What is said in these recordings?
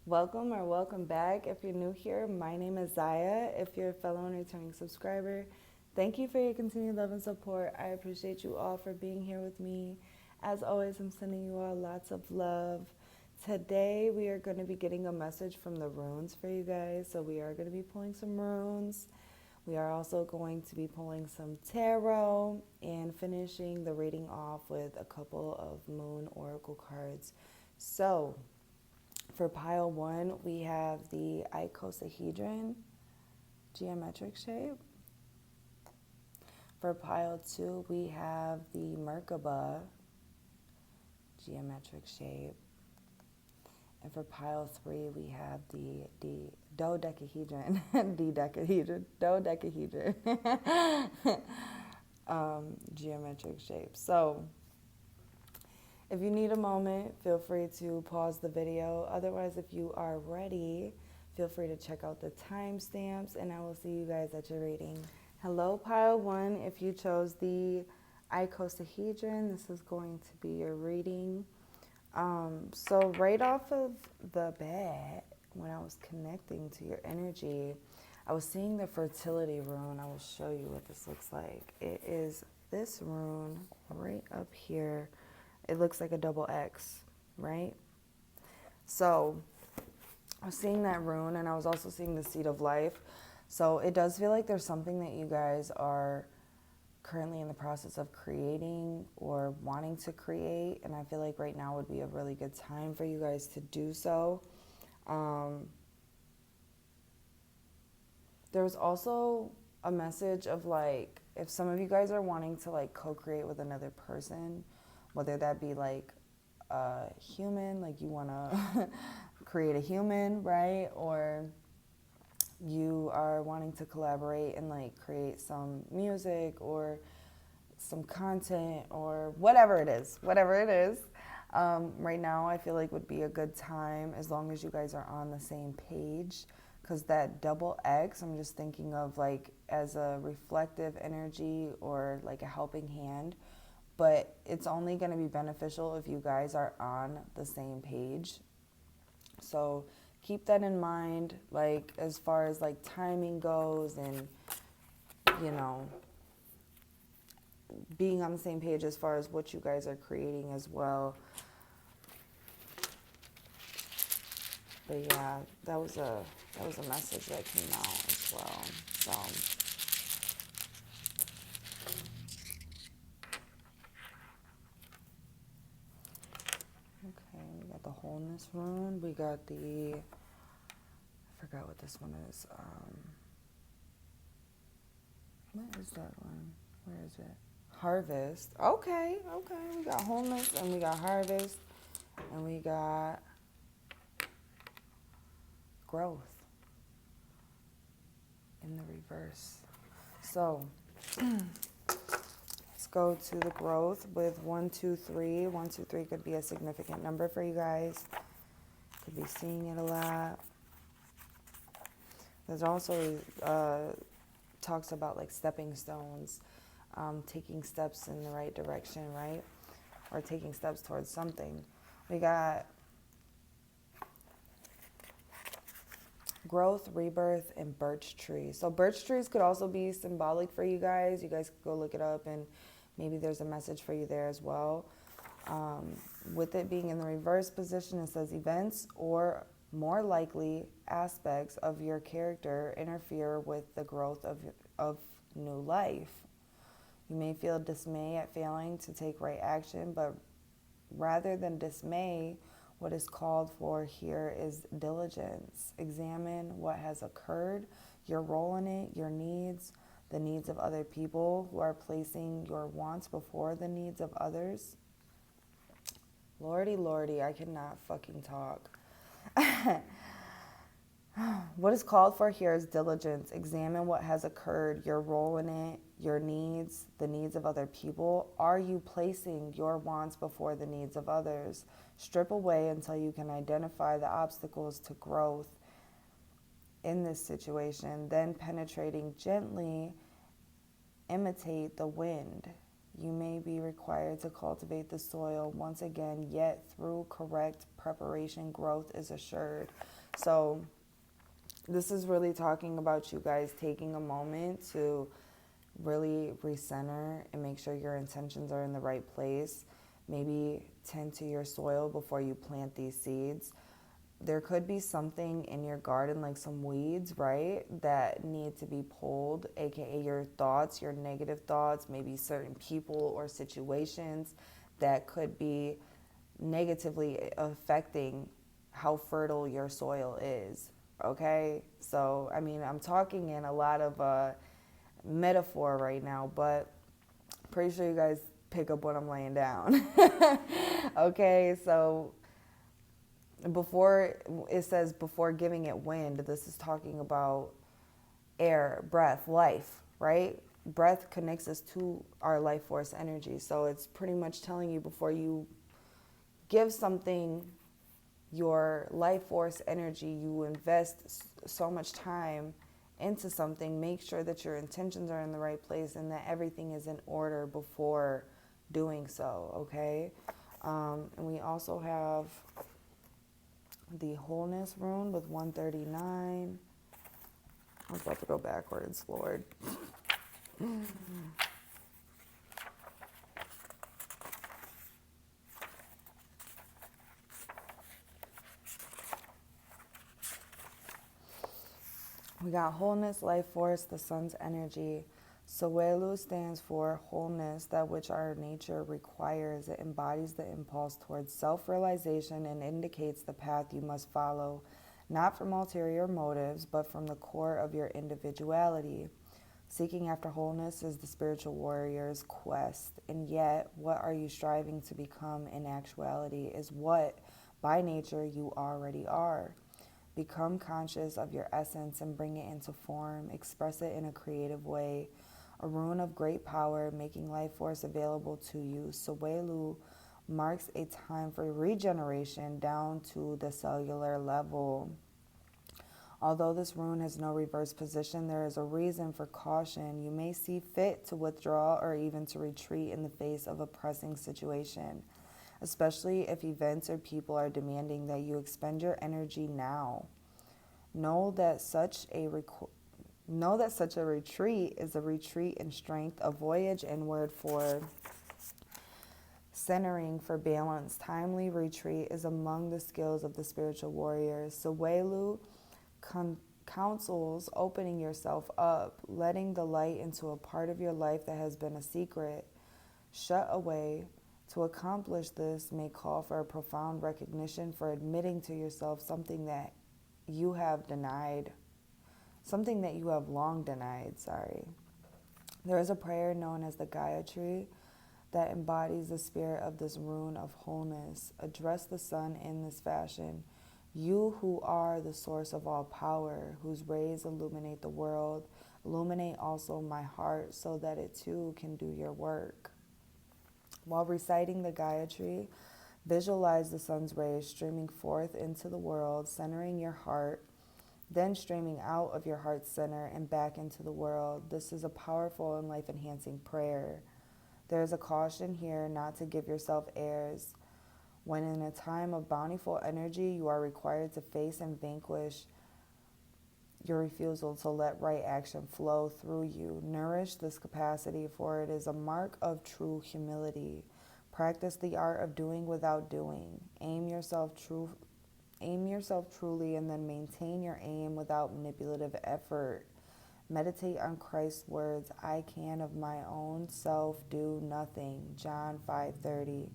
Welcome or welcome back. If you're new here, my name is Ziya. If you're a fellow and returning subscriber, thank you for your continued love and support. I appreciate you all for being here with me. As always, I'm sending you all lots of love. Today, we are going to be getting a message from the runes for you guys. So, we are going to be pulling some runes. We are also going to be pulling some tarot and finishing the reading off with a couple of moon oracle cards. So, for pile one, we have the icosahedron geometric shape. For pile two, we have the Merkaba geometric shape. And for pile three, we have the dodecahedron, dodecahedron, geometric shape. So, if you need a moment, feel free to pause the video. Otherwise, if you are ready, feel free to check out the timestamps, and I will see you guys at your reading. Hello, pile one. If you chose the icosahedron, this is going to be your reading. So right off of the bat, when I was connecting to your energy, I was seeing the fertility rune. I will show you what this looks like. It is this rune right up here. It looks like a double X, right? So I was seeing that rune, and I was also seeing the seed of life. So it does feel like there's something that you guys are currently in the process of creating or wanting to create, and I feel like right now would be a really good time for you guys to do so. There was also a message of like, if some of you guys are wanting to like co-create with another person, whether that be like a human, like you want to create a human, right? Or you are wanting to collaborate and like create some music or some content or whatever it is. Right now I feel like would be a good time as long as you guys are on the same page, because that double X, I'm just thinking of like as a reflective energy or like a helping hand, but it's only going to be beneficial if you guys are on the same page. So keep that in mind, like as far as like timing goes, and you know, being on the same page as far as what you guys are creating as well. But yeah, that was a message that came out as well. So okay, we got the wholeness rune. We got the, I forgot what this one is. What is that one? Where is it? Harvest. Okay. We got wholeness, and we got harvest, and we got growth in the reverse. So let's go to the growth with 1, 2, 3. 1, 2, 3 could be a significant number for you guys. Could be seeing it a lot. There's also talks about like stepping stones, taking steps in the right direction, right? Or taking steps towards something. We got growth, rebirth, and birch trees. So birch trees could also be symbolic for you guys. You guys could go look it up, and maybe there's a message for you there as well. With it being in the reverse position, it says events or more likely aspects of your character interfere with the growth of new life. You may feel dismay at failing to take right action, but rather than dismay, what is called for here is diligence. Examine what has occurred, your role in it, your needs, the needs of other people who are placing your wants before the needs of others. Lordy, I cannot fucking talk. What is called for here is diligence. Examine what has occurred, your role in it, your needs, the needs of other people. Are you placing your wants before the needs of others? Strip away until you can identify the obstacles to growth in this situation. Then penetrating gently, imitate the wind. You may be required to cultivate the soil once again, yet through correct preparation, growth is assured. So this is really talking about you guys taking a moment to really recenter and make sure your intentions are in the right place. Maybe tend to your soil before you plant these seeds. There could be something in your garden, like some weeds, right, that need to be pulled, aka your thoughts, your negative thoughts, maybe certain people or situations that could be negatively affecting how fertile your soil is. Okay, so I mean, I'm talking in a lot of metaphor right now, but pretty sure you guys pick up what I'm laying down. Okay, so before it says before giving it wind, this is talking about air, breath, life, right? Breath connects us to our life force energy. So it's pretty much telling you before you give something your life force energy, you invest so much time into something, make sure that your intentions are in the right place and that everything is in order before doing so, okay? And we also have the wholeness rune with 139. I was about to go backwards, Lord. We got wholeness, life force, the sun's energy. Sowelu stands for wholeness, that which our nature requires. It embodies the impulse towards self-realization and indicates the path you must follow, not from ulterior motives, but from the core of your individuality. Seeking after wholeness is the spiritual warrior's quest, and yet what are you striving to become in actuality is what, by nature, you already are. Become conscious of your essence and bring it into form. Express it in a creative way. A rune of great power, making life force available to you. Sowelu marks a time for regeneration down to the cellular level. Although this rune has no reverse position, there is a reason for caution. You may see fit to withdraw or even to retreat in the face of a pressing situation, especially if events or people are demanding that you expend your energy now. Know that such a retreat is a retreat in strength, a voyage inward for centering, for balance. Timely retreat is among the skills of the spiritual warriors. Sowelu counsels opening yourself up, letting the light into a part of your life that has been a secret, shut away. To accomplish this may call for a profound recognition, for admitting to yourself something that you have denied, something that you have long denied, There is a prayer known as the Gayatri that embodies the spirit of this rune of wholeness. Address the sun in this fashion. You who are the source of all power, whose rays illuminate the world, illuminate also my heart so that it too can do your work. While reciting the Gayatri, visualize the sun's rays streaming forth into the world, centering your heart, then streaming out of your heart center and back into the world. This is a powerful and life-enhancing prayer. There is a caution here not to give yourself airs. When in a time of bountiful energy, you are required to face and vanquish your refusal to let right action flow through you. Nourish this capacity, for it is a mark of true humility. Practice the art of doing without doing. Aim yourself truly and then maintain your aim without manipulative effort. Meditate on Christ's words, I can of my own self do nothing. John 5:30.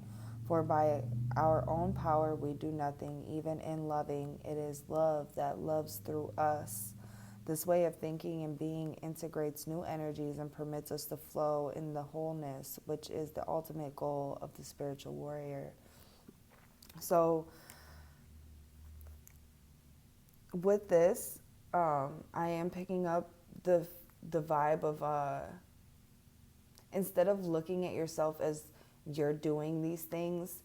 For by our own power we do nothing, even in loving. It is love that loves through us. This way of thinking and being integrates new energies and permits us to flow in the wholeness, which is the ultimate goal of the spiritual warrior. So with this, I am picking up the vibe of instead of looking at yourself as you're doing these things,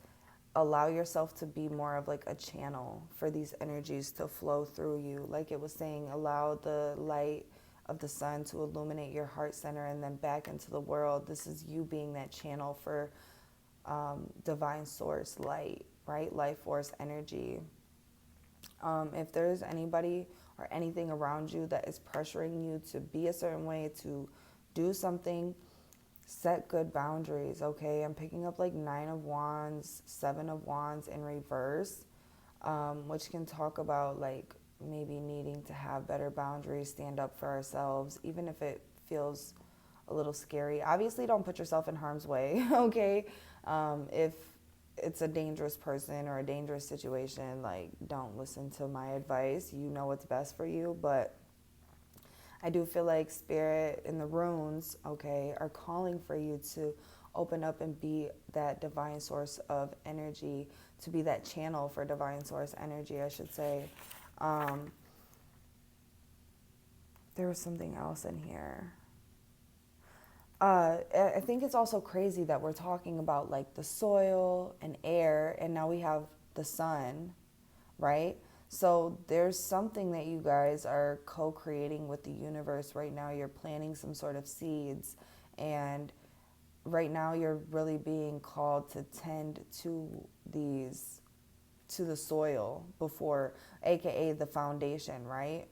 allow yourself to be more of like a channel for these energies to flow through you. Like it was saying, allow the light of the sun to illuminate your heart center and then back into the world. This is you being that channel for divine source light, right? Life force energy. If there's anybody or anything around you that is pressuring you to be a certain way, to do something, set good boundaries, okay? I'm picking up like 9 of Wands, 7 of Wands in reverse, which can talk about like maybe needing to have better boundaries, stand up for ourselves, even if it feels a little scary. Obviously, don't put yourself in harm's way, okay? If it's a dangerous person or a dangerous situation, like, don't listen to my advice. You know what's best for you, but I do feel like Spirit and the runes, okay, are calling for you to open up and be that divine source of energy, to be that channel for divine source energy, I should say. There was something else in here. I think it's also crazy that we're talking about like the soil and air, and now we have the sun, right? So there's something that you guys are co-creating with the universe right now. You're planting some sort of seeds, and right now you're really being called to tend to the soil before, aka the foundation, right?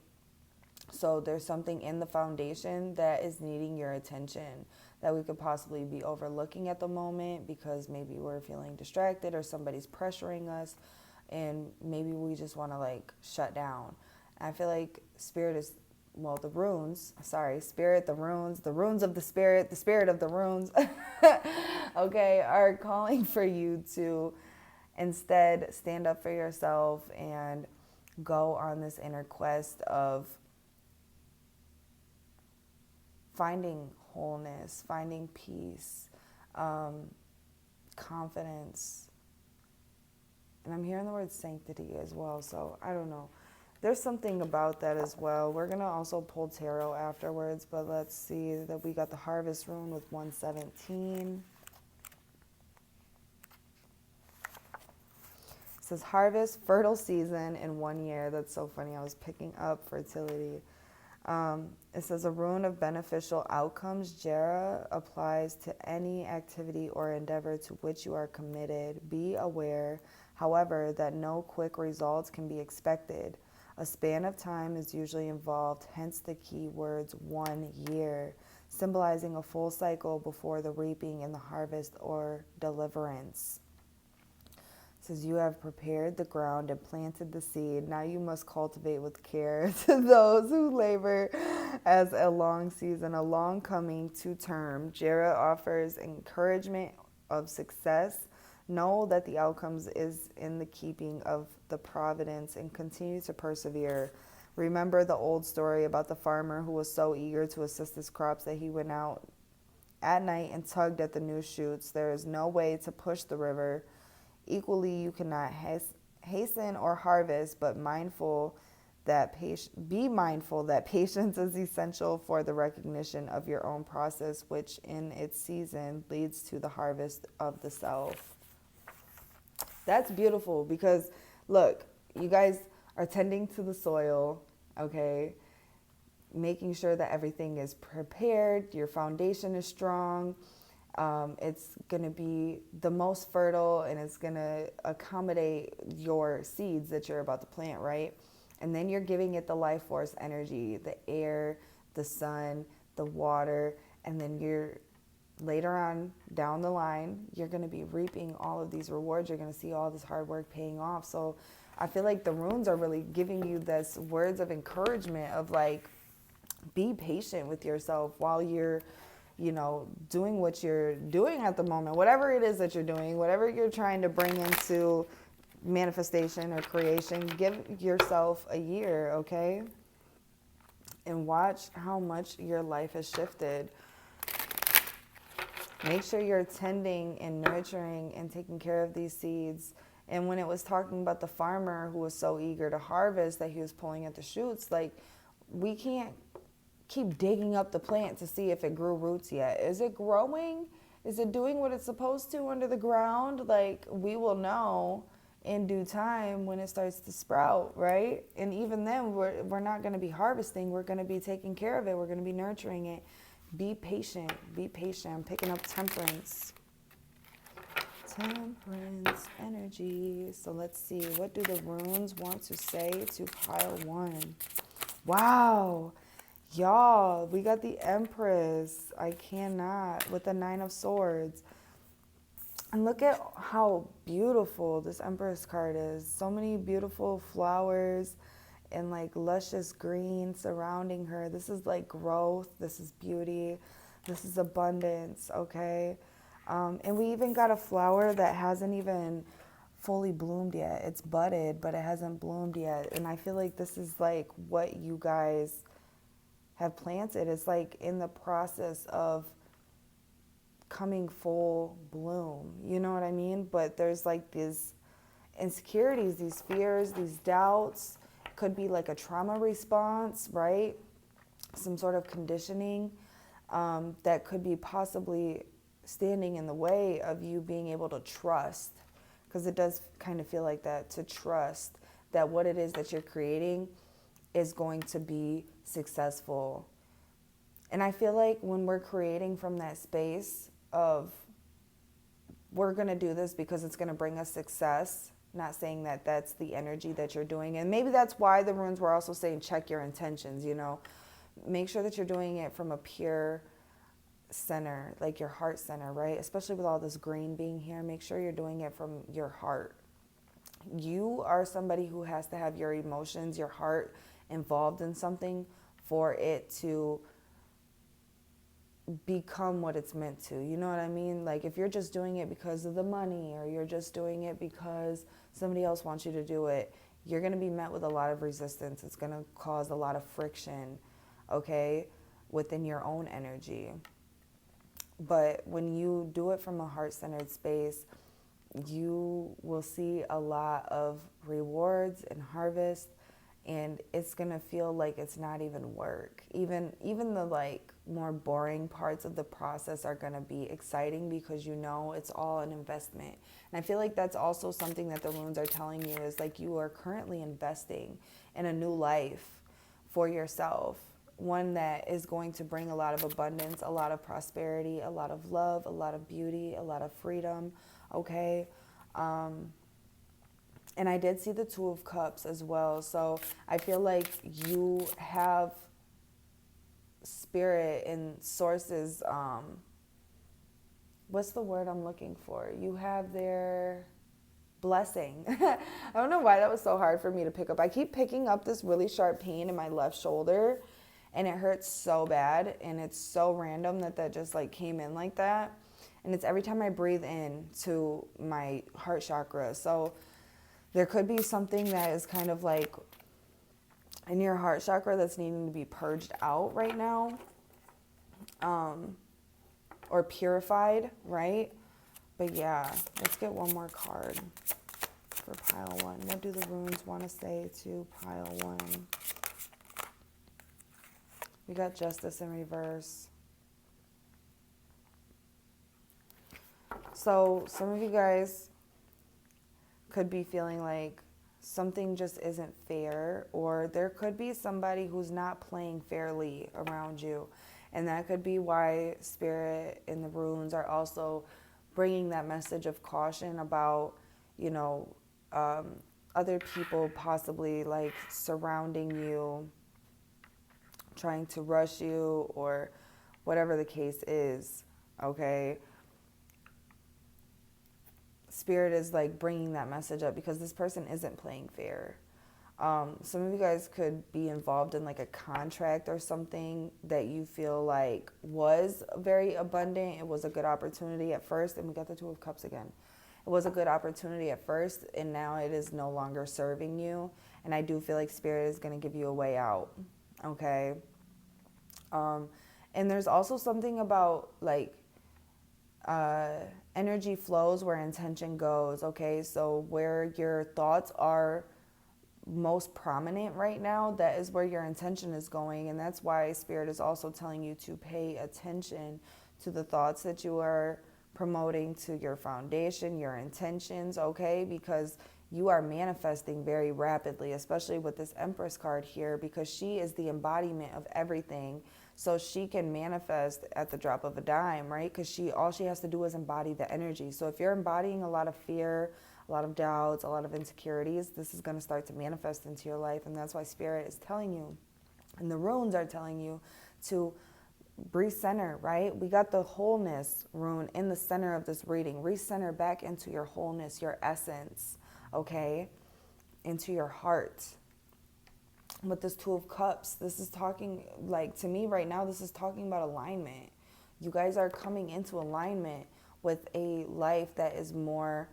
So there's something in the foundation that is needing your attention that we could possibly be overlooking at the moment because maybe we're feeling distracted or somebody's pressuring us and maybe we just want to like shut down. I feel like Spirit is, well, the runes of the spirit of the runes, okay, are calling for you to instead stand up for yourself and go on this inner quest of finding wholeness, finding peace, confidence. And I'm hearing the word sanctity as well, so I don't know. There's something about that as well. We're going to also pull tarot afterwards, but let's see that we got the Harvest rune with 117. It says harvest, fertile season in 1 year. That's so funny. I was picking up fertility. It says a rune of beneficial outcomes. Jera applies to any activity or endeavor to which you are committed. Be aware, however, that no quick results can be expected. A span of time is usually involved, hence the key words 1 year, symbolizing a full cycle before the reaping and the harvest or deliverance. It says you have prepared the ground and planted the seed. Now you must cultivate with care. To those who labor as a long season, a long coming to term, Jera offers encouragement of success. Know that the outcomes is in the keeping of the providence and continue to persevere. Remember the old story about the farmer who was so eager to assist his crops that he went out at night and tugged at the new shoots. There is no way to push the river. Equally, you cannot hasten or harvest, but be mindful that patience is essential for the recognition of your own process, which in its season leads to the harvest of the self. That's beautiful because, look, you guys are tending to the soil, okay? Making sure that everything is prepared, your foundation is strong. It's going to be the most fertile and it's going to accommodate your seeds that you're about to plant, right? And then you're giving it the life force energy, the air, the sun, the water, and then you're later on down the line, you're going to be reaping all of these rewards. You're going to see all this hard work paying off. So I feel like the runes are really giving you this words of encouragement of like, be patient with yourself while you're, you know, doing what you're doing at the moment, whatever it is that you're doing, whatever you're trying to bring into manifestation or creation, give yourself a year, okay? And watch how much your life has shifted. Make sure you're tending and nurturing and taking care of these seeds. And when it was talking about the farmer who was so eager to harvest that he was pulling at the shoots, like, we can't keep digging up the plant to see if it grew roots yet. Is it growing? Is it doing what it's supposed to under the ground? Like, we will know in due time when it starts to sprout, right? And even then, we're not going to be harvesting. We're going to be taking care of it. We're going to be nurturing it. Be patient. Be patient. I'm picking up temperance. Temperance energy. So let's see. What do the runes want to say to pile 1? Wow. Y'all, we got the Empress. I cannot. With the 9 of Swords. And look at how beautiful this Empress card is. So many beautiful flowers and like luscious green surrounding her. This is like growth. This is beauty. This is abundance, okay? And we even got a flower that hasn't even fully bloomed yet. It's budded, but it hasn't bloomed yet. And I feel like this is like what you guys have planted. It's like in the process of coming full bloom, you know what I mean? But there's like these insecurities, these fears, these doubts. Could be like a trauma response, right? Some sort of conditioning that could be possibly standing in the way of you being able to trust, because it does kind of feel like that, to trust that what it is that you're creating is going to be successful. And I feel like when we're creating from that space of we're going to do this because it's going to bring us success, not saying that that's the energy that you're doing. And maybe that's why the runes were also saying check your intentions, you know. Make sure that you're doing it from a pure center, like your heart center, right? Especially with all this green being here, make sure you're doing it from your heart. You are somebody who has to have your emotions, your heart involved in something for it to become what it's meant to. You know what I mean? Like if you're just doing it because of the money, or you're just doing it because somebody else wants you to do it, you're going to be met with a lot of resistance. It's going to cause a lot of friction, okay, within your own energy. But when you do it from a heart-centered space, you will see a lot of rewards and harvest, and it's going to feel like it's not even work. Even the like more boring parts of the process are going to be exciting because you know it's all an investment. And I feel like that's also something that the runes are telling you, is like you are currently investing in a new life for yourself. One that is going to bring a lot of abundance, a lot of prosperity, a lot of love, a lot of beauty, a lot of freedom, okay? And I did see the 2 of Cups as well. So I feel like you have spirit and sources, what's the word I'm looking for? You have their blessing. I don't know why that was so hard for me to pick up. I keep picking up this really sharp pain in my left shoulder, and it hurts so bad, and it's so random that just like came in like that. And it's every time I breathe in to my heart chakra. So there could be something that is kind of like in your heart chakra that's needing to be purged out right now, or purified, right? But yeah, let's get one more card for pile 1. What do the runes want to say to pile 1? We got Justice in reverse. So some of you guys could be feeling like something just isn't fair, or there could be somebody who's not playing fairly around you. And that could be why Spirit and the runes are also bringing that message of caution about, you know, other people possibly like surrounding you, trying to rush you, or whatever the case is, okay? Spirit is like bringing that message up because this person isn't playing fair. Some of you guys could be involved in like a contract or something that you feel like was very abundant. It was a good opportunity at first, and we got the 2 of Cups again. It was a good opportunity at first, and now it is no longer serving you. And I do feel like Spirit is going to give you a way out, okay? And there's also something about like energy flows where intention goes, okay? So where your thoughts are most prominent right now, that is where your intention is going. And that's why Spirit is also telling you to pay attention to the thoughts that you are promoting to your foundation, your intentions, okay? Because you are manifesting very rapidly, especially with this Empress card here, because she is the embodiment of everything. So she can manifest at the drop of a dime, right? Because all she has to do is embody the energy. So if you're embodying a lot of fear, a lot of doubts, a lot of insecurities, this is going to start to manifest into your life. And that's why Spirit is telling you, and the runes are telling you, to recenter, right? We got the wholeness rune in the center of this reading. Recenter back into your wholeness, your essence, okay? Into your heart. With this Two of Cups, this is talking, like, to me right now, this is talking about alignment. You guys are coming into alignment with a life that is more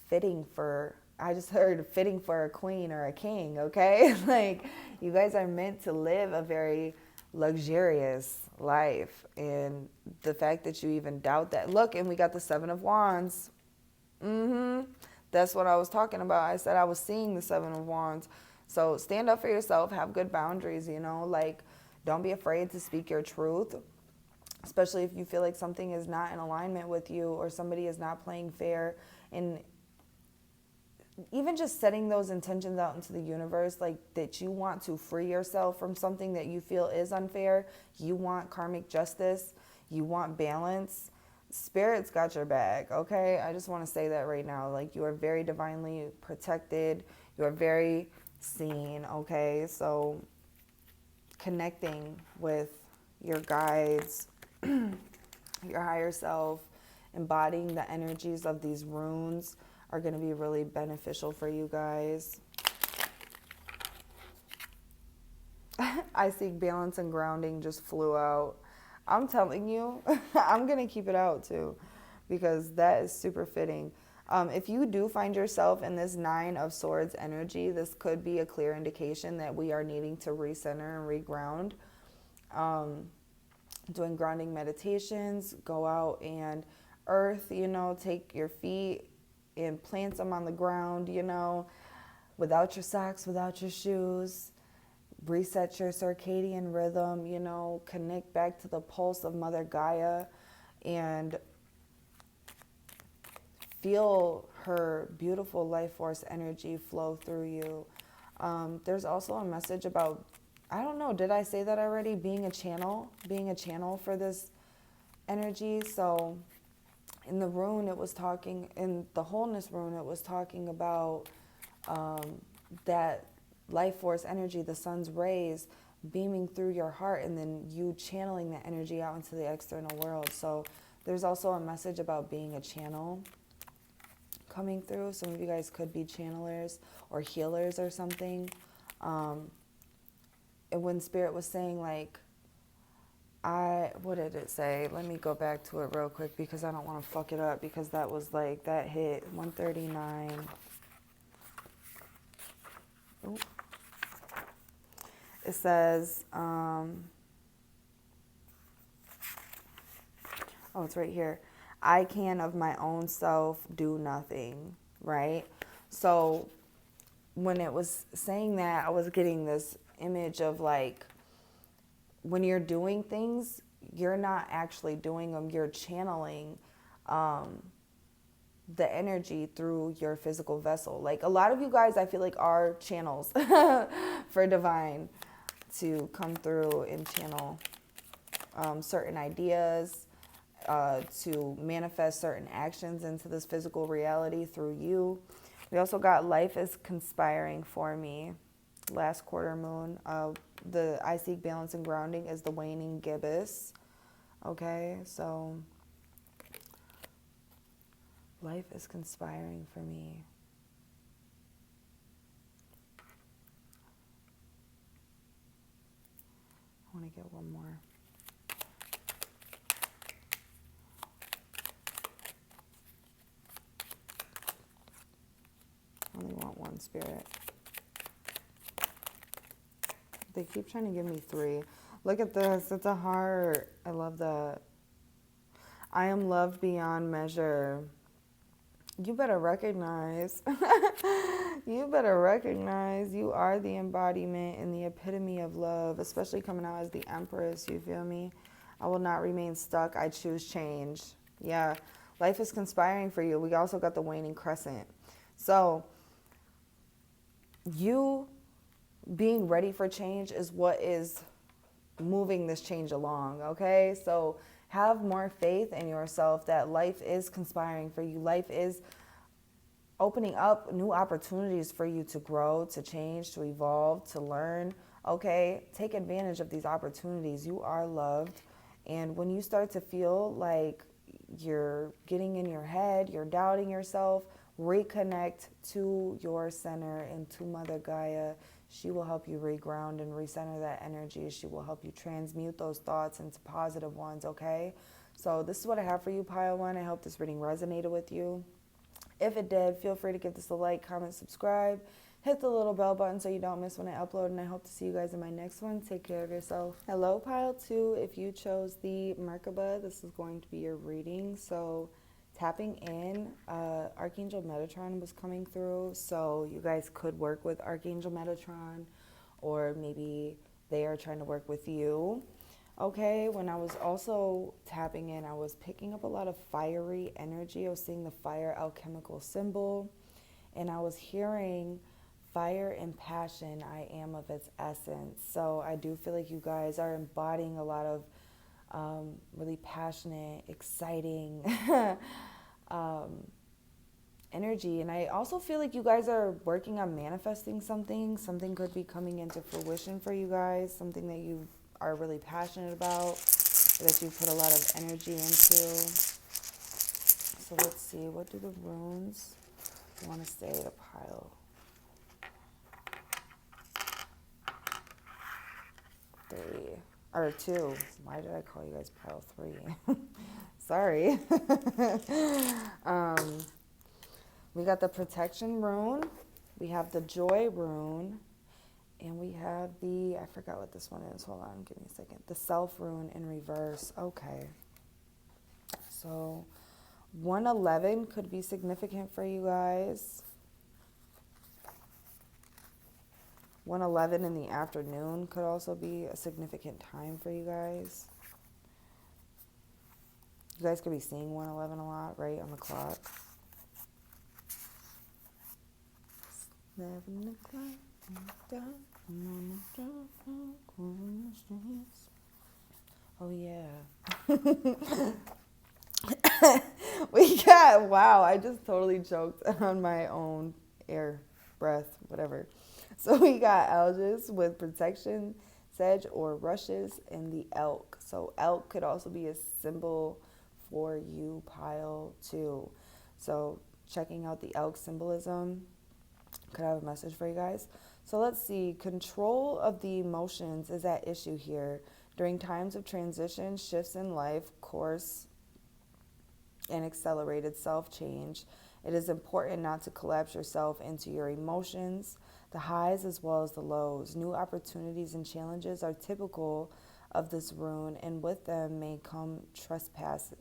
fitting for, I just heard fitting for a queen or a king, okay? Like, you guys are meant to live a very luxurious life. And the fact that you even doubt that. Look, and we got the Seven of Wands. That's what I was talking about. I said I was seeing the Seven of Wands. So stand up for yourself, have good boundaries, you know, like, don't be afraid to speak your truth, especially if you feel like something is not in alignment with you or somebody is not playing fair. And even just setting those intentions out into the universe, like that you want to free yourself from something that you feel is unfair, you want karmic justice, you want balance, Spirit's got your back, okay? I just want to say that right now. Like, you are very divinely protected. You are very seen, okay? So connecting with your guides, your higher self, embodying the energies of these runes are going to be really beneficial for you guys. I seek balance and grounding just flew out. I'm telling you, I'm going to keep it out too, because that is super fitting. If you do find yourself in this Nine of Swords energy, this could be a clear indication that we are needing to recenter and reground. Doing grounding meditations, go out and earth, you know, take your feet and plant them on the ground, you know, without your socks, without your shoes. Reset your circadian rhythm, you know, connect back to the pulse of Mother Gaia and feel her beautiful life force energy flow through you. There's also a message about, I don't know, did I say that already? Being a channel for this energy. So in the rune, it was talking, in the wholeness rune, it was talking about that life force energy, the sun's rays beaming through your heart, and then you channeling that energy out into the external world. So there's also a message about being a channel coming through. Some of you guys could be channelers or healers or something. And when Spirit was saying, like, what did it say? Let me go back to it real quick because I don't want to fuck it up, because that was like, that hit 139. Ooh. It says, oh, it's right here. I can of my own self do nothing, right? So when it was saying that, I was getting this image of, like, when you're doing things, you're not actually doing them. You're channeling the energy through your physical vessel. Like, a lot of you guys, I feel like, are channels for divine to come through and channel certain ideas, to manifest certain actions into this physical reality through you. We also got life is conspiring for me. Last quarter moon. The I seek balance and grounding is the waning gibbous. Okay, so life is conspiring for me. I want to get one more. I only want one, Spirit. They keep trying to give me 3. Look at this. It's a heart. I love that. I am loved beyond measure. You better recognize. You better recognize you are the embodiment and the epitome of love, especially coming out as the Empress. You feel me? I will not remain stuck. I choose change. Yeah. Life is conspiring for you. We also got the waning crescent. So you being ready for change is what is moving this change along, okay? So have more faith in yourself that life is conspiring for you. Life is opening up new opportunities for you to grow, to change, to evolve, to learn, okay? Take advantage of these opportunities. You are loved. And when you start to feel like you're getting in your head, you're doubting yourself, reconnect to your center and to Mother Gaia. She will help you reground and recenter that energy. She will help you transmute those thoughts into positive ones, okay? So this is what I have for you, Pile 1. I hope this reading resonated with you. If it did, feel free to give this a like, comment, subscribe. Hit the little bell button so you don't miss when I upload, and I hope to see you guys in my next one. Take care of yourself. Hello, Pile 2. If you chose the Merkaba, this is going to be your reading. So tapping in, Archangel Metatron was coming through, so you guys could work with Archangel Metatron, or maybe they are trying to work with you. Okay, when I was also tapping in, I was picking up a lot of fiery energy. I was seeing the fire alchemical symbol, and I was hearing fire and passion. I am of its essence. So I do feel like you guys are embodying a lot of really passionate, exciting energy. And I also feel like you guys are working on manifesting something. Something could be coming into fruition for you guys, something that you are really passionate about, that you put a lot of energy into. So let's see, what do the runes want to say to Pile 3 or 2? Why did I call you guys Pile 3? Sorry. We got the protection rune, we have the joy rune, and we have the, I forgot what this one is. Hold on, give me a second. The self rune in reverse. Okay. So 111 could be significant for you guys. 111 in the afternoon could also be a significant time for you guys. You guys could be seeing 111 a lot, right, on the clock. 7 o'clock. Oh yeah. We got, wow, I just totally choked on my own air, breath, whatever. So we got Algis with protection, sedge or rushes, and the elk. So elk could also be a symbol for you, Pile 2. So checking out the elk symbolism could have a message for you guys. So let's see, control of the emotions is at issue here. During times of transition, shifts in life, course, and accelerated self-change, it is important not to collapse yourself into your emotions, the highs as well as the lows. New opportunities and challenges are typical of this rune, and with them may come trespasses.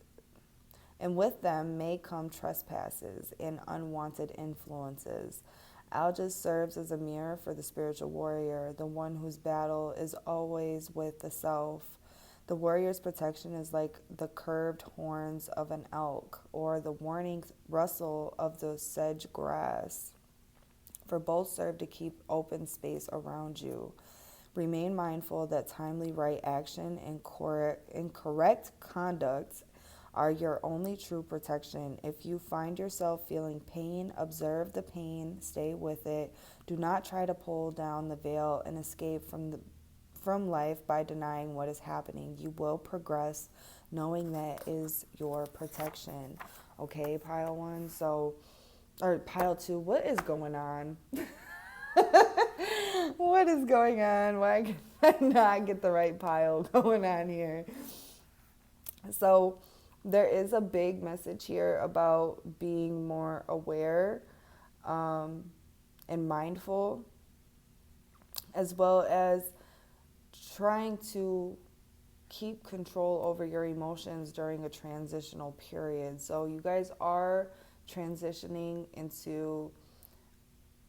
And unwanted influences. Algis serves as a mirror for the spiritual warrior, the one whose battle is always with the self. The warrior's protection is like the curved horns of an elk or the warning rustle of the sedge grass, for both serve to keep open space around you. Remain mindful that timely right action and correct conduct are your only true protection. If you find yourself feeling pain, observe the pain, stay with it. Do not try to pull down the veil and escape from life by denying what is happening. You will progress knowing that is your protection. Okay, Pile 1. Or Pile 2, what is going on? What is going on? Why can I not get the right pile going on here? So there is a big message here about being more aware and mindful, as well as trying to keep control over your emotions during a transitional period. So you guys are transitioning into,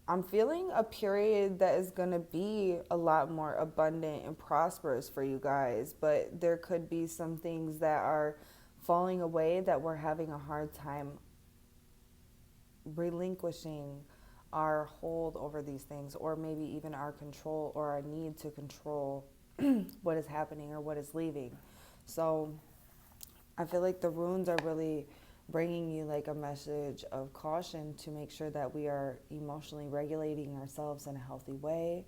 I'm feeling a period that is going to be a lot more abundant and prosperous for you guys, but there could be some things that are falling away that we're having a hard time relinquishing our hold over these things, or maybe even our control or our need to control what is happening or what is leaving. So I feel like the runes are really bringing you like a message of caution to make sure that we are emotionally regulating ourselves in a healthy way,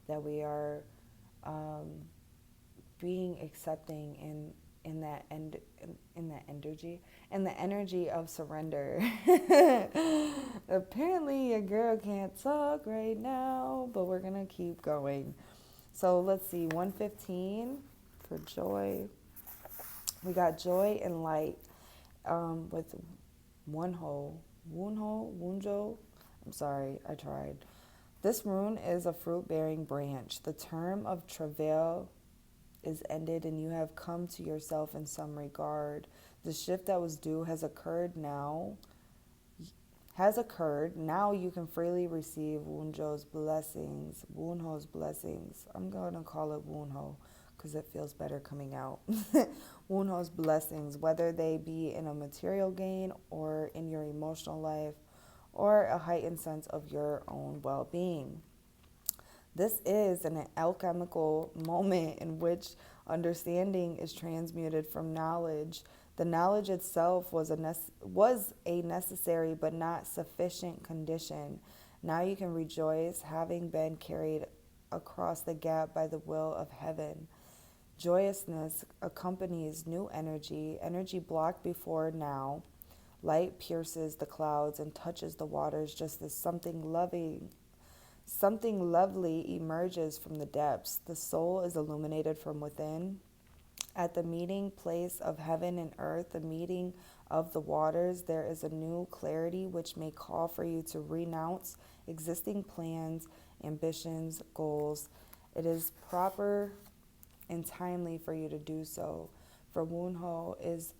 that we are being accepting in that energy of surrender. Apparently your girl can't talk right now, but we're gonna keep going. So let's see, 115 for joy. We got joy and light with Wunjo. I'm sorry, I tried. This rune is a fruit-bearing branch. The term of travail is ended and you have come to yourself in some regard. The shift that was due has occurred now. Now you can freely receive Wunjo's blessings. Wunho's blessings. I'm going to call it Wunho because it feels better coming out. Wunho's blessings, whether they be in a material gain or in your emotional life or a heightened sense of your own well-being. This is an alchemical moment in which understanding is transmuted from knowledge. The knowledge itself was a necessary but not sufficient condition. Now you can rejoice, having been carried across the gap by the will of heaven. Joyousness accompanies new energy blocked before now. Light pierces the clouds and touches the waters just as something lovely emerges from the depths. The soul is illuminated from within. At the meeting place of heaven and earth, the meeting of the waters, there is a new clarity which may call for you to renounce existing plans, ambitions, goals. It is proper and timely for you to do so. For Wunho is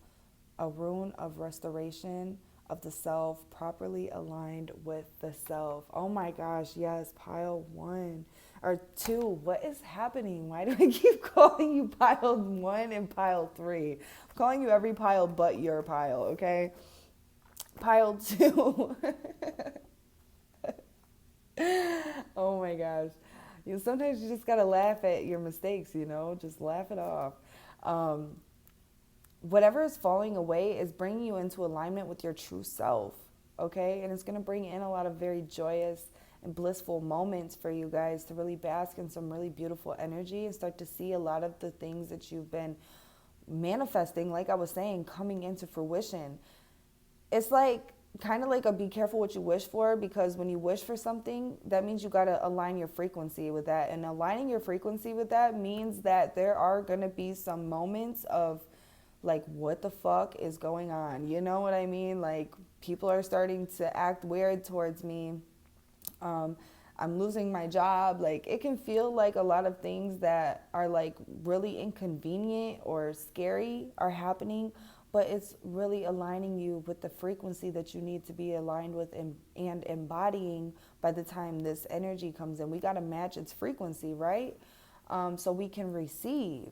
a rune of restoration of the self, properly aligned with the self. Oh my gosh, yes, pile 1 or 2. What is happening? Why do I keep calling you pile 1 and pile 3? I'm calling you every pile but your pile, okay? Pile 2. Oh my gosh. Sometimes you just gotta laugh at your mistakes, just laugh it off. Whatever is falling away is bringing you into alignment with your true self, okay? And it's going to bring in a lot of very joyous and blissful moments for you guys to really bask in some really beautiful energy and start to see a lot of the things that you've been manifesting, like I was saying, coming into fruition. It's like kind of like a be careful what you wish for, because when you wish for something, that means you got to align your frequency with that. And aligning your frequency with that means that there are going to be some moments of like, what the fuck is going on? You know what I mean? Like, people are starting to act weird towards me. I'm losing my job. Like, it can feel like a lot of things that are like really inconvenient or scary are happening, but it's really aligning you with the frequency that you need to be aligned with and embodying by the time this energy comes in. We got to match its frequency, right? So we can receive.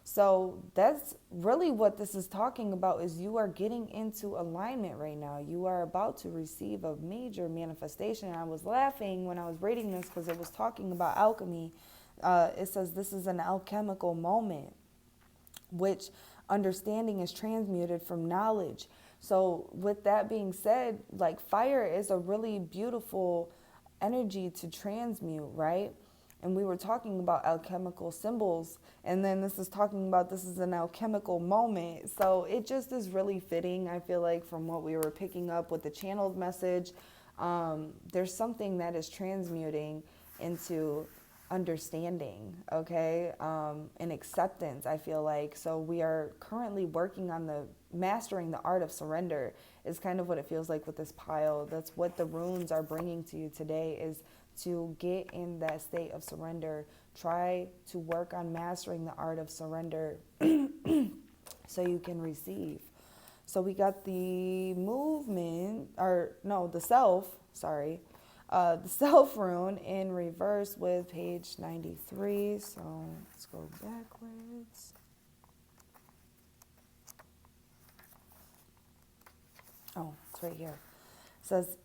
So that's really what this is talking about, is you are getting into alignment right now. You are about to receive a major manifestation. I was laughing when I was reading this because it was talking about alchemy. It says this is an alchemical moment, which understanding is transmuted from knowledge. So with that being said, like, fire is a really beautiful energy to transmute, right? And we were talking about alchemical symbols, and then this is talking about this is an alchemical moment. So it just is really fitting, I feel like, from what we were picking up with the channeled message. There's something that is transmuting into understanding, okay, and acceptance, I feel like. So we are currently working on mastering the art of surrender is kind of what it feels like with this pile. That's what the runes are bringing to you today, is to get in that state of surrender. Try to work on mastering the art of surrender so you can receive. So we got the the self rune in reverse with page 93. So let's go backwards. Oh, it's right here. It says,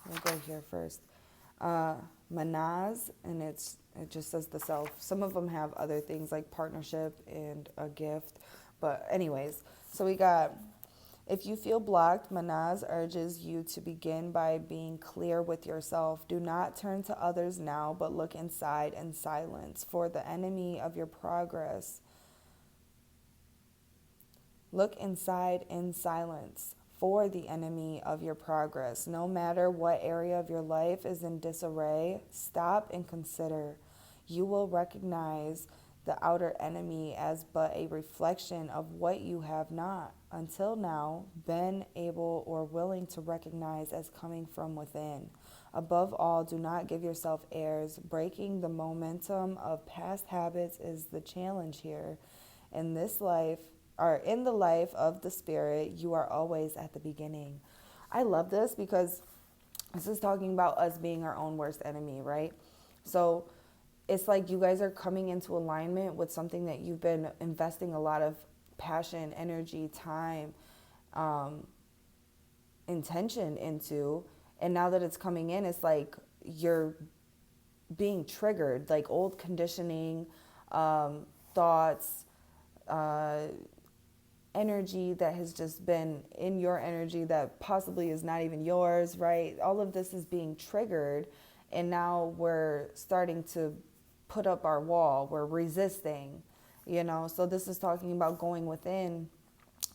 we'll go here first. Manaz, and it just says the self. Some of them have other things like partnership and a gift. But anyways, so we got, if you feel blocked, Manaz urges you to begin by being clear with yourself. Do not turn to others now, but look inside in silence. For the enemy of your progress, look inside in silence. For the enemy of your progress, no matter what area of your life is in disarray, stop and consider. You will recognize the outer enemy as but a reflection of what you have not, until now, been able or willing to recognize as coming from within. Above all, do not give yourself airs. Breaking the momentum of past habits is the challenge here. In this life, or in the life of the spirit, you are always at the beginning. I love this because this is talking about us being our own worst enemy, right? So it's like you guys are coming into alignment with something that you've been investing a lot of passion, energy, time, intention into. And now that it's coming in, it's like you're being triggered, like old conditioning, thoughts, energy that has just been in your energy that possibly is not even yours, right? All of this is being triggered, and now we're starting to put up our wall. We're resisting, So this is talking about going within.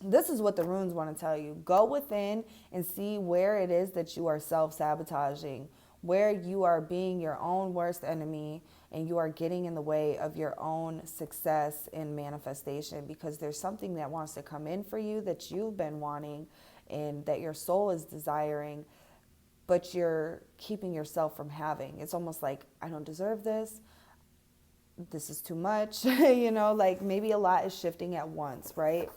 This is what the runes want to tell you. Go within and see where it is that you are self-sabotaging, where you are being your own worst enemy, and you are getting in the way of your own success in manifestation, because there's something that wants to come in for you that you've been wanting and that your soul is desiring, but you're keeping yourself from having. It's almost like, I don't deserve this. This is too much, like maybe a lot is shifting at once, right?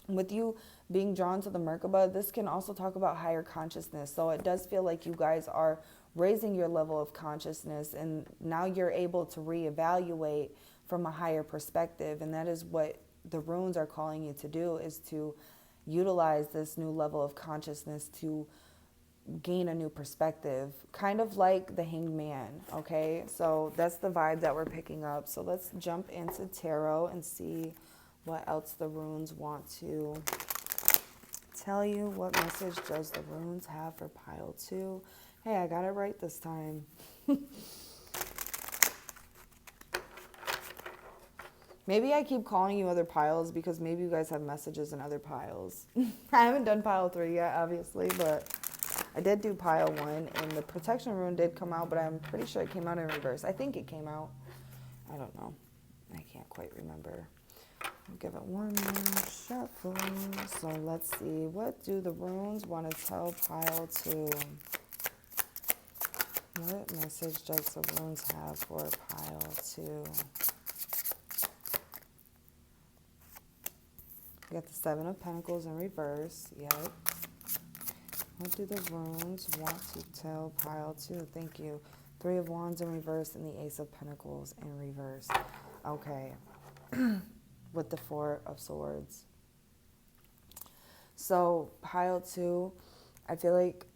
With you being drawn to the Merkaba, this can also talk about higher consciousness. So it does feel like you guys are raising your level of consciousness, and now you're able to reevaluate from a higher perspective. And that is what the runes are calling you to do, is to utilize this new level of consciousness to gain a new perspective, kind of like the Hanged Man, okay? So that's the vibe that we're picking up. So let's jump into tarot and see what else the runes want to tell you. What message does the runes have for pile 2? Hey, I got it right this time. Maybe I keep calling you other piles because maybe you guys have messages in other piles. I haven't done pile 3 yet, obviously, but I did do pile 1, and the protection rune did come out, but I'm pretty sure it came out in reverse. I think it came out. I don't know. I can't quite remember. I'll give it one more shuffle. So let's see. What do the runes want to tell pile 2? What message does the runes have for pile 2? We got the 7 of Pentacles in reverse. Yep. What do the runes want to tell pile 2? Thank you. 3 of Wands in reverse and the Ace of Pentacles in reverse. Okay. With the 4 of Swords. So pile 2, I feel like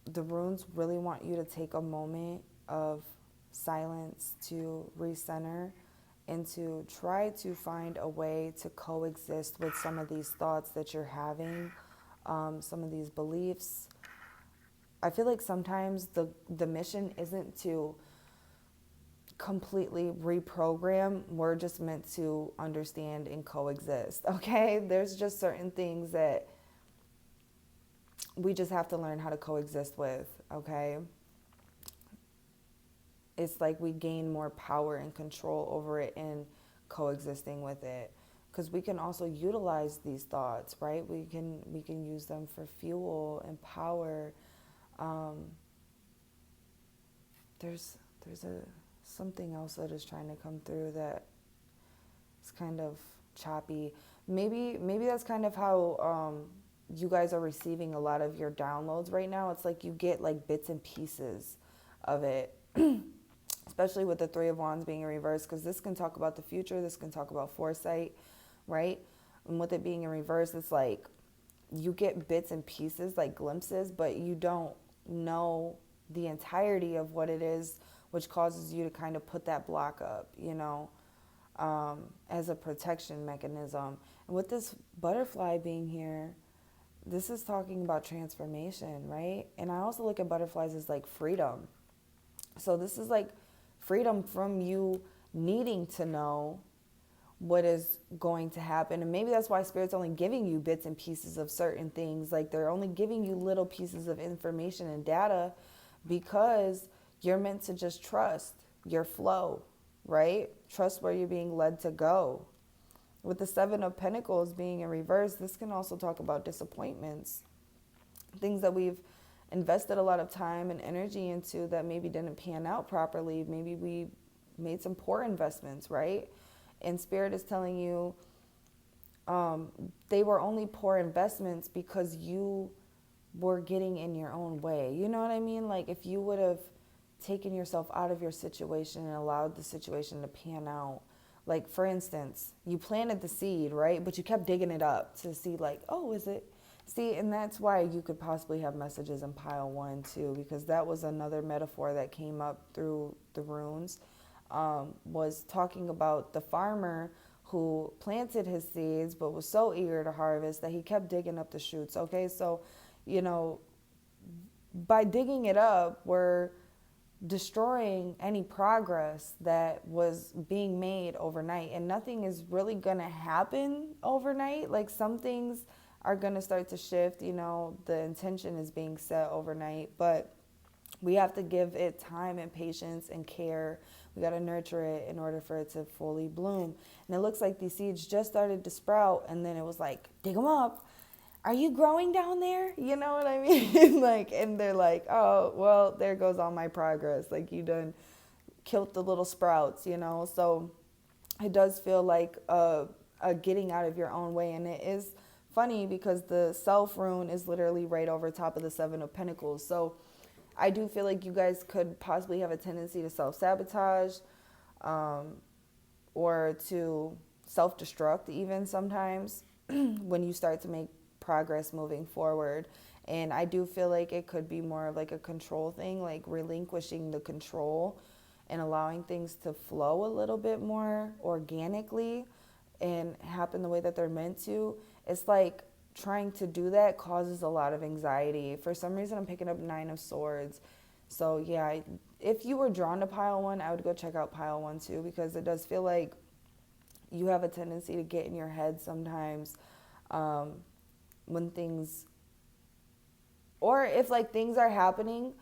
the runes really want you to take a moment of silence to recenter and to try to find a way to coexist with some of these thoughts that you're having, some of these beliefs. I feel like sometimes the mission isn't to completely reprogram. We're just meant to understand and coexist, okay? There's just certain things that we just have to learn how to coexist with, okay? It's like we gain more power and control over it in coexisting with it, because we can also utilize these thoughts, right? We can use them for fuel and power. There's something else that is trying to come through that is kind of choppy. Maybe that's kind of how you guys are receiving a lot of your downloads right now. It's like you get like bits and pieces of it, especially with the 3 of Wands being in reverse, because this can talk about the future, this can talk about foresight, right? And with it being in reverse, it's like you get bits and pieces, like glimpses, but you don't know the entirety of what it is, which causes you to kind of put that block up, you know, as a protection mechanism. And with this butterfly being here, this is talking about transformation, right? And I also look at butterflies as like freedom. So this is like freedom from you needing to know what is going to happen. And maybe that's why Spirit's only giving you bits and pieces of certain things. Like they're only giving you little pieces of information and data because you're meant to just trust your flow, right? Trust where you're being led to go. With the Seven of Pentacles being in reverse, this can also talk about disappointments. Things that we've invested a lot of time and energy into that maybe didn't pan out properly. Maybe we made some poor investments, right? And Spirit is telling you they were only poor investments because you were getting in your own way. You know what I mean? Like if you would have taken yourself out of your situation and allowed the situation to pan out. Like for instance, you planted the seed, right? But you kept digging it up to see like, oh, is it? See, and that's why you could possibly have messages in pile 1 too, because that was another metaphor that came up through the runes, was talking about the farmer who planted his seeds but was so eager to harvest that he kept digging up the shoots. Okay, so, you know, by digging it up, we're destroying any progress that was being made overnight, and nothing is really going to happen overnight. Like some things are going to start to shift, you know, the intention is being set overnight, but we have to give it time and patience and care. We got to nurture it in order for it to fully bloom. And it looks like these seeds just started to sprout, and then it was like, dig them up. Are you growing down there? You know what I mean? Like, and they're like, oh, well, there goes all my progress. Like you done killed the little sprouts, you know? So it does feel like a getting out of your own way. And it is funny because the self rune is literally right over top of the Seven of Pentacles. So I do feel like you guys could possibly have a tendency to self-sabotage or to self-destruct even sometimes when you start to make progress moving forward. And I do feel like it could be more of like a control thing, like relinquishing the control and allowing things to flow a little bit more organically and happen the way that they're meant to. It's like trying to do that causes a lot of anxiety. For some reason, I'm picking up 9 of Swords. So yeah, if you were drawn to pile 1, I would go check out pile 1 too, because it does feel like you have a tendency to get in your head sometimes when things, or if like things are happening,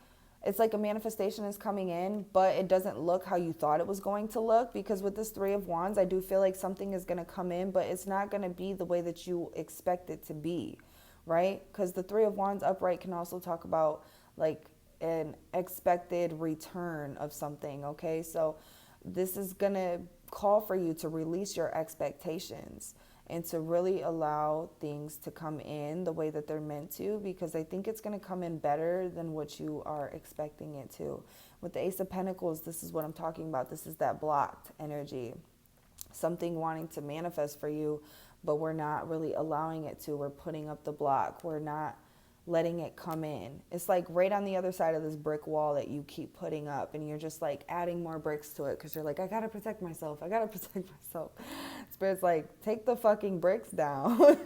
it's like a manifestation is coming in, but it doesn't look how you thought it was going to look. Because with this 3 of Wands, I do feel like something is going to come in, but it's not going to be the way that you expect it to be, right? Because the 3 of Wands upright can also talk about like an expected return of something, okay? So this is going to call for you to release your expectations and to really allow things to come in the way that they're meant to, because I think it's going to come in better than what you are expecting it to. With the Ace of Pentacles, this is what I'm talking about. This is that blocked energy. Something wanting to manifest for you, but we're not really allowing it to. We're putting up the block. We're not letting it come in. It's like right on the other side of this brick wall that you keep putting up, and you're just like adding more bricks to it because you're like, I gotta protect myself. I gotta protect myself. Spirit's like, take the fucking bricks down.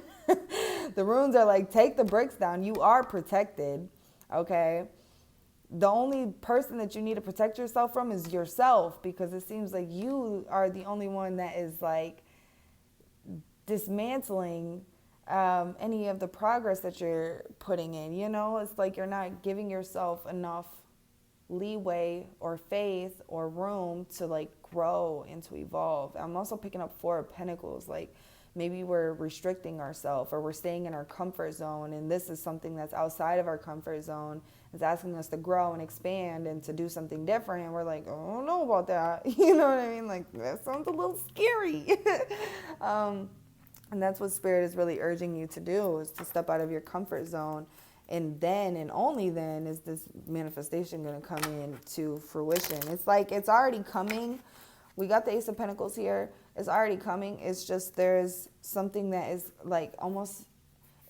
The runes are like, take the bricks down. You are protected, okay? The only person that you need to protect yourself from is yourself, because it seems like you are the only one that is like dismantling any of the progress that you're putting in. You know, it's like you're not giving yourself enough leeway or faith or room to like grow and to evolve. I'm also picking up 4 of Pentacles. Like maybe we're restricting ourselves, or we're staying in our comfort zone, and this is something that's outside of our comfort zone. It's asking us to grow and expand and to do something different, and we're like, oh, I don't know about that. You know what I mean? Like, that sounds a little scary. And that's what Spirit is really urging you to do, is to step out of your comfort zone. And then, and only then, is this manifestation going to come into fruition. It's like it's already coming. We got the Ace of Pentacles here. It's already coming. It's just there's something that is like almost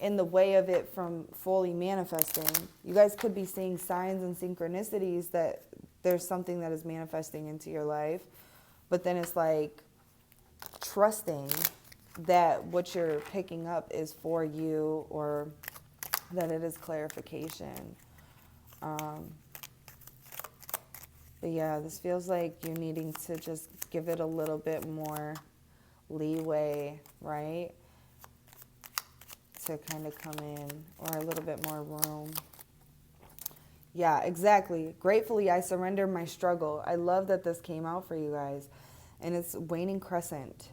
in the way of it from fully manifesting. You guys could be seeing signs and synchronicities that there's something that is manifesting into your life, but then it's like trusting that what you're picking up is for you, or that it is clarification. But yeah, this feels like you're needing to just give it a little bit more leeway, right? To kind of come in, or a little bit more room. Yeah, exactly. Gratefully, I surrender my struggle. I love that this came out for you guys. And it's waning crescent.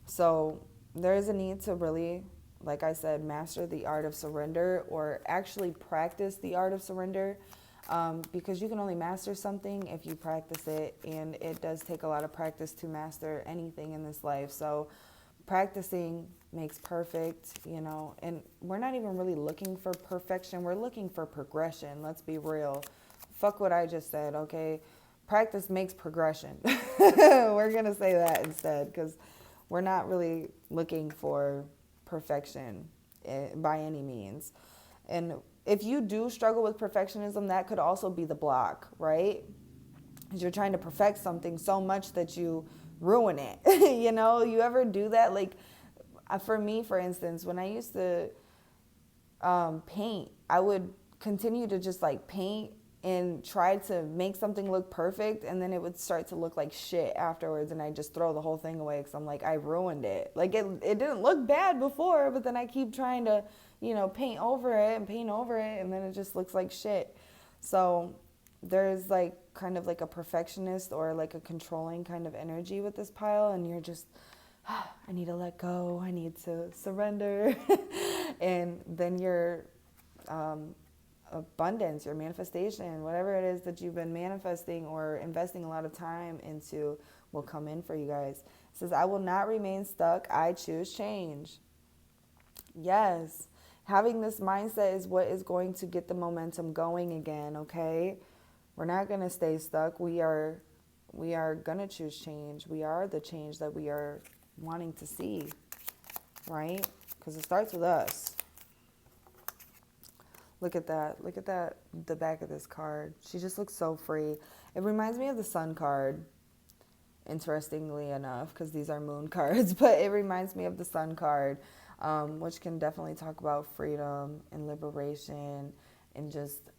So there is a need to really, like I said, master the art of surrender, or actually practice the art of surrender. Because you can only master something if you practice it. And it does take a lot of practice to master anything in this life. So practicing makes perfect, you know, and we're not even really looking for perfection. We're looking for progression. Let's be real. Fuck what I just said, okay? Practice makes progression. We're going to say that instead, because we're not really looking for perfection by any means. And if you do struggle with perfectionism, that could also be the block, right? Because you're trying to perfect something so much that you ruin it. You know, you ever do that? Like, for me, for instance, when I used to paint, I would continue to just like paint and try to make something look perfect, and then it would start to look like shit afterwards, and I just throw the whole thing away because I'm like, I ruined it. Like, it didn't look bad before, but then I keep trying to, you know, paint over it, and then it just looks like shit. So there's like kind of like a perfectionist or like a controlling kind of energy with this pile, and you're just, I need to let go, I need to surrender. And then your abundance, your manifestation, whatever it is that you've been manifesting or investing a lot of time into, will come in for you guys. It says, I will not remain stuck, I choose change. Yes, having this mindset is what is going to get the momentum going again, okay? We're not going to stay stuck. We are going to choose change. We are the change that we are wanting to see, right? Because it starts with us. Look at that. Look at that, the back of this card. She just looks so free. It reminds me of the Sun card, interestingly enough, because these are moon cards, but it reminds me of the Sun card, which can definitely talk about freedom and liberation and just...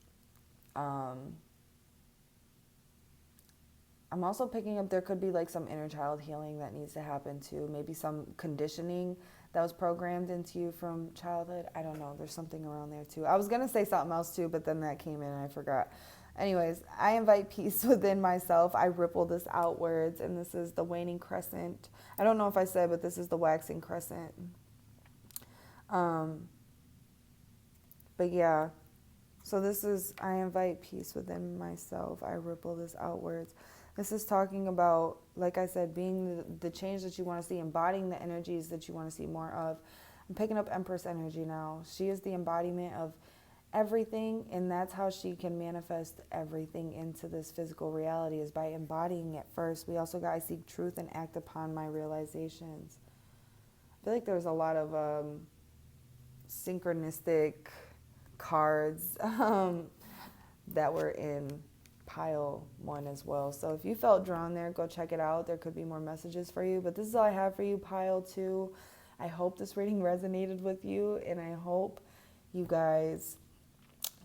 I'm also picking up there could be like some inner child healing that needs to happen too. Maybe some conditioning that was programmed into you from childhood. I don't know. There's something around there too. I was going to say something else too, but then that came in and I forgot. Anyways, I invite peace within myself. I ripple this outwards, and this is the waning crescent. I don't know if I said, but this is the waxing crescent. But yeah. So this is, I invite peace within myself. I ripple this outwards. This is talking about, like I said, being the change that you want to see, embodying the energies that you want to see more of. I'm picking up Empress energy now. She is the embodiment of everything, and that's how she can manifest everything into this physical reality, is by embodying it first. We also got, I seek truth and act upon my realizations. I feel like there's a lot of synchronistic cards that were in pile 1 as well. So if you felt drawn there, go check it out. There could be more messages for you, but this is all I have for you, pile 2. I hope this reading resonated with you, and I hope you guys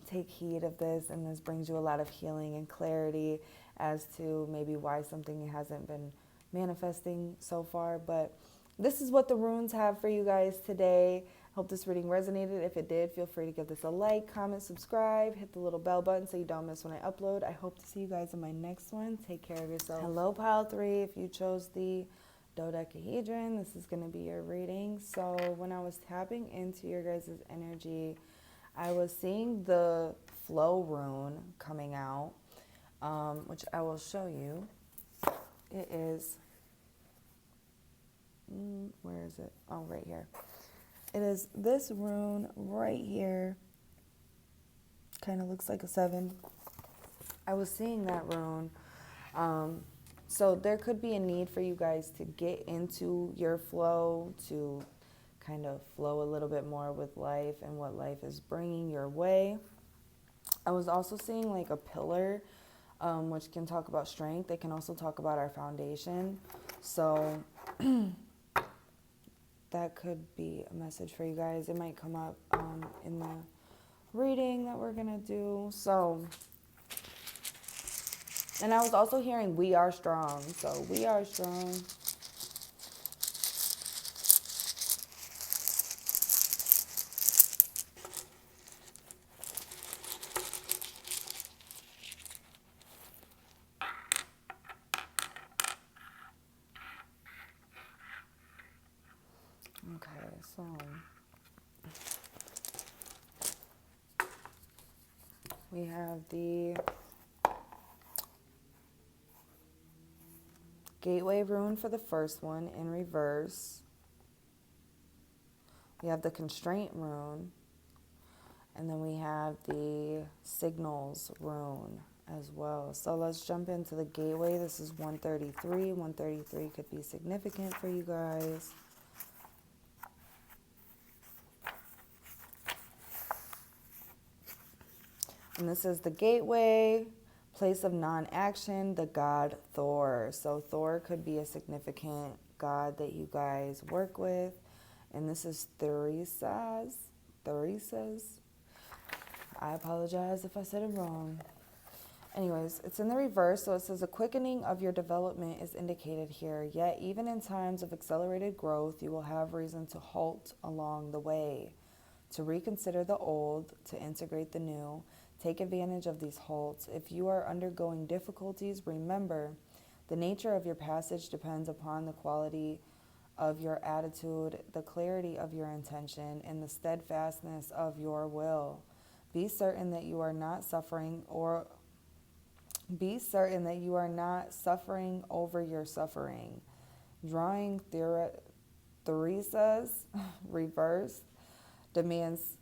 take heed of this, and this brings you a lot of healing and clarity as to maybe why something hasn't been manifesting so far. But this is what the runes have for you guys today. Hope this reading resonated. If it did, feel free to give this a like, comment, subscribe, hit the little bell button so you don't miss when I upload. I hope to see you guys in my next one. Take care of yourself. Hello, pile 3. If you chose the Dodecahedron, this is going to be your reading. So when I was tapping into your guys' energy, I was seeing the flow rune coming out, which I will show you. It is, where is it? Oh, right here. It is this rune right here. Kind of looks like a 7. I was seeing that rune. So there could be a need for you guys to get into your flow, to kind of flow a little bit more with life and what life is bringing your way. I was also seeing like a pillar, which can talk about strength. It can also talk about our foundation. So that could be a message for you guys. It might come up in the reading that we're going to do. So, and I was also hearing we are strong. So we are strong. Okay, so we have the Gateway rune for the first one in reverse. We have the Constraint rune. And then we have the Signals rune as well. So let's jump into the Gateway. This is 133. 133 could be significant for you guys. And this is the Gateway, place of non-action, the god Thor. So Thor could be a significant god that you guys work with. And this is Theresa's. I apologize if I said it wrong. Anyways, it's in the reverse, so it says a quickening of your development is indicated here. Yet, even in times of accelerated growth, you will have reason to halt along the way, to reconsider the old, to integrate the new. Take advantage of these halts. If you are undergoing difficulties, remember, the nature of your passage depends upon the quality of your attitude, the clarity of your intention, and the steadfastness of your will. Be certain that you are not suffering over your suffering. Drawing Theresa's reverse demands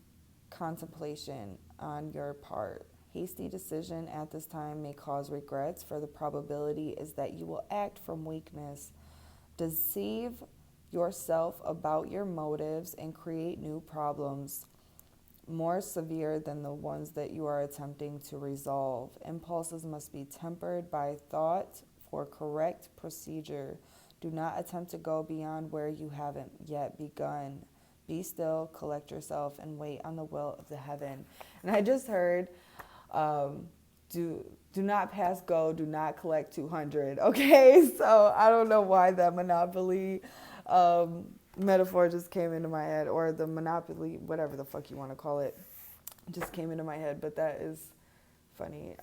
contemplation on your part. Hasty decision at this time may cause regrets, for the probability is that you will act from weakness, deceive yourself about your motives, and create new problems more severe than the ones that you are attempting to resolve. Impulses must be tempered by thought for correct procedure. Do not attempt to go beyond where you haven't yet begun. Be still, collect yourself, and wait on the will of the heaven. And I just heard, do not pass go, do not collect 200. Okay, so I don't know why that Monopoly metaphor just came into my head, or the Monopoly, whatever the fuck you want to call it, just came into my head, but that is funny.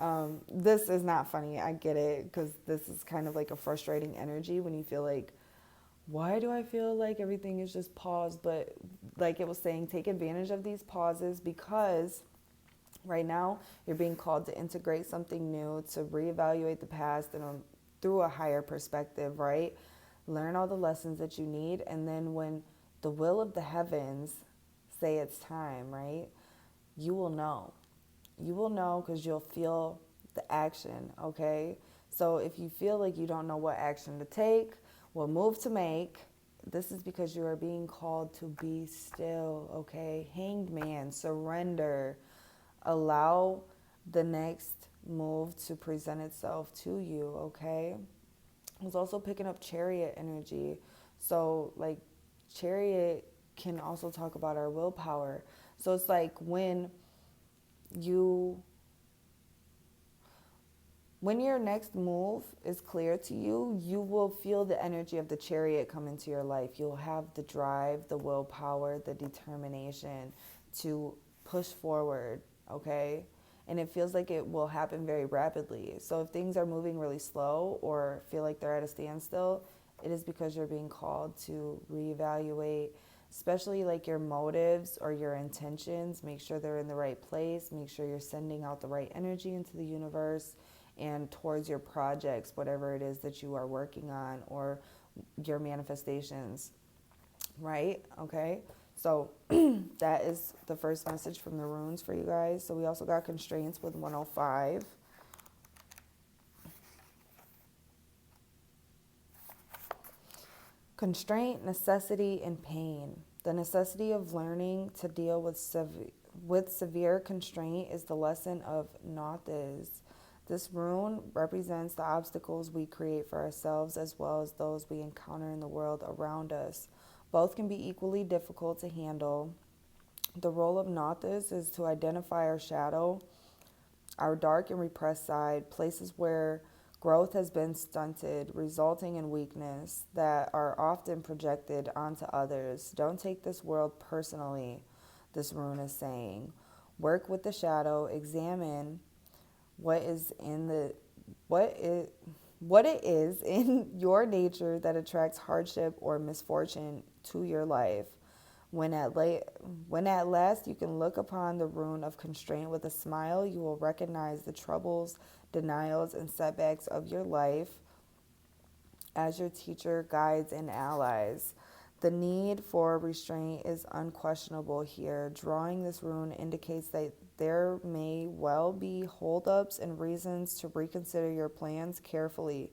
This is not funny, I get it, because this is kind of like a frustrating energy when you feel like, why do I feel like everything is just paused? But like it was saying, take advantage of these pauses, because right now you're being called to integrate something new, to reevaluate the past and through a higher perspective, right? Learn all the lessons that you need, and then when the will of the heavens say it's time, right? You will know. You will know because you'll feel the action, okay? So if you feel like you don't know what action to take, what move to make, this is because you are being called to be still, okay? Hanged man, surrender. Allow the next move to present itself to you, okay? I was also picking up Chariot energy. So like Chariot can also talk about our willpower. So it's like when your next move is clear to you, you will feel the energy of the Chariot come into your life. You'll have the drive, the willpower, the determination to push forward, okay? And it feels like it will happen very rapidly. So if things are moving really slow or feel like they're at a standstill, it is because you're being called to reevaluate, especially like your motives or your intentions. Make sure they're in the right place. Make sure you're sending out the right energy into the universe and towards your projects, whatever it is that you are working on, or your manifestations, right? Okay. So that is the first message from the runes for you guys. So we also got constraints with 105. Constraint, necessity, and pain. The necessity of learning to deal with severe constraint is the lesson of Amethyst. This rune represents the obstacles we create for ourselves as well as those we encounter in the world around us. Both can be equally difficult to handle. The role of Amethyst is to identify our shadow, our dark and repressed side, places where growth has been stunted, resulting in weakness that are often projected onto others. Don't take this world personally, this rune is saying. Work with the shadow, examine what it is in your nature that attracts hardship or misfortune to your life. When at last you can look upon the rune of constraint with a smile, you will recognize the troubles, denials, and setbacks of your life as your teacher, guides, and allies. The need for restraint is unquestionable here. Drawing this rune indicates that there may well be holdups and reasons to reconsider your plans carefully.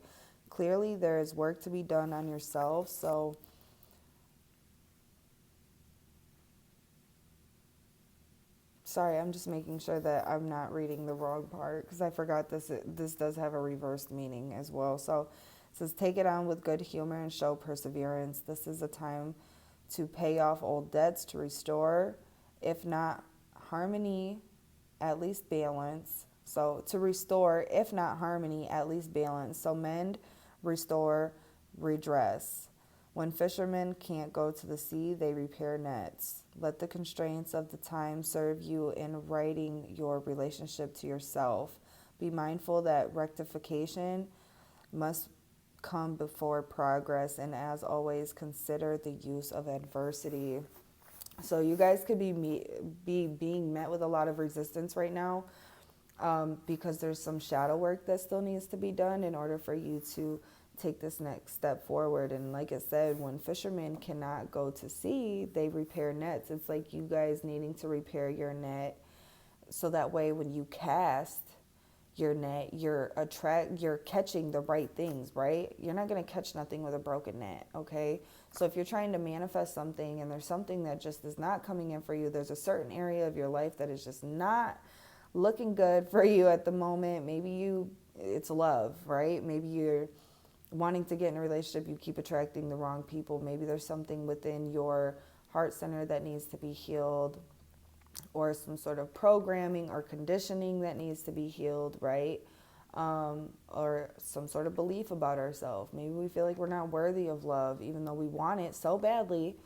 Clearly, there is work to be done on yourself, so sorry, I'm just making sure that I'm not reading the wrong part because I forgot this does have a reversed meaning as well. So it says, take it on with good humor and show perseverance. This is a time to pay off old debts, to restore, if not harmony, at least balance. So to restore, if not harmony, at least balance. So mend, restore, redress. When fishermen can't go to the sea, they repair nets. Let the constraints of the time serve you in righting your relationship to yourself. Be mindful that rectification must come before progress, and as always, consider the use of adversity. So you guys could be being met with a lot of resistance right now, because there's some shadow work that still needs to be done in order for you to take this next step forward. And like I said, when fishermen cannot go to sea, they repair nets. It's like you guys needing to repair your net so that way when you cast your net, you're catching the right things, right? You're not going to catch nothing with a broken net, okay? So if you're trying to manifest something and there's something that just is not coming in for you, there's a certain area of your life that is just not looking good for you at the moment. Maybe it's love, right? Maybe you're wanting to get in a relationship, you keep attracting the wrong people. Maybe there's something within your heart center that needs to be healed, or some sort of programming or conditioning that needs to be healed, right? Or some sort of belief about ourselves. Maybe we feel like we're not worthy of love, even though we want it so badly.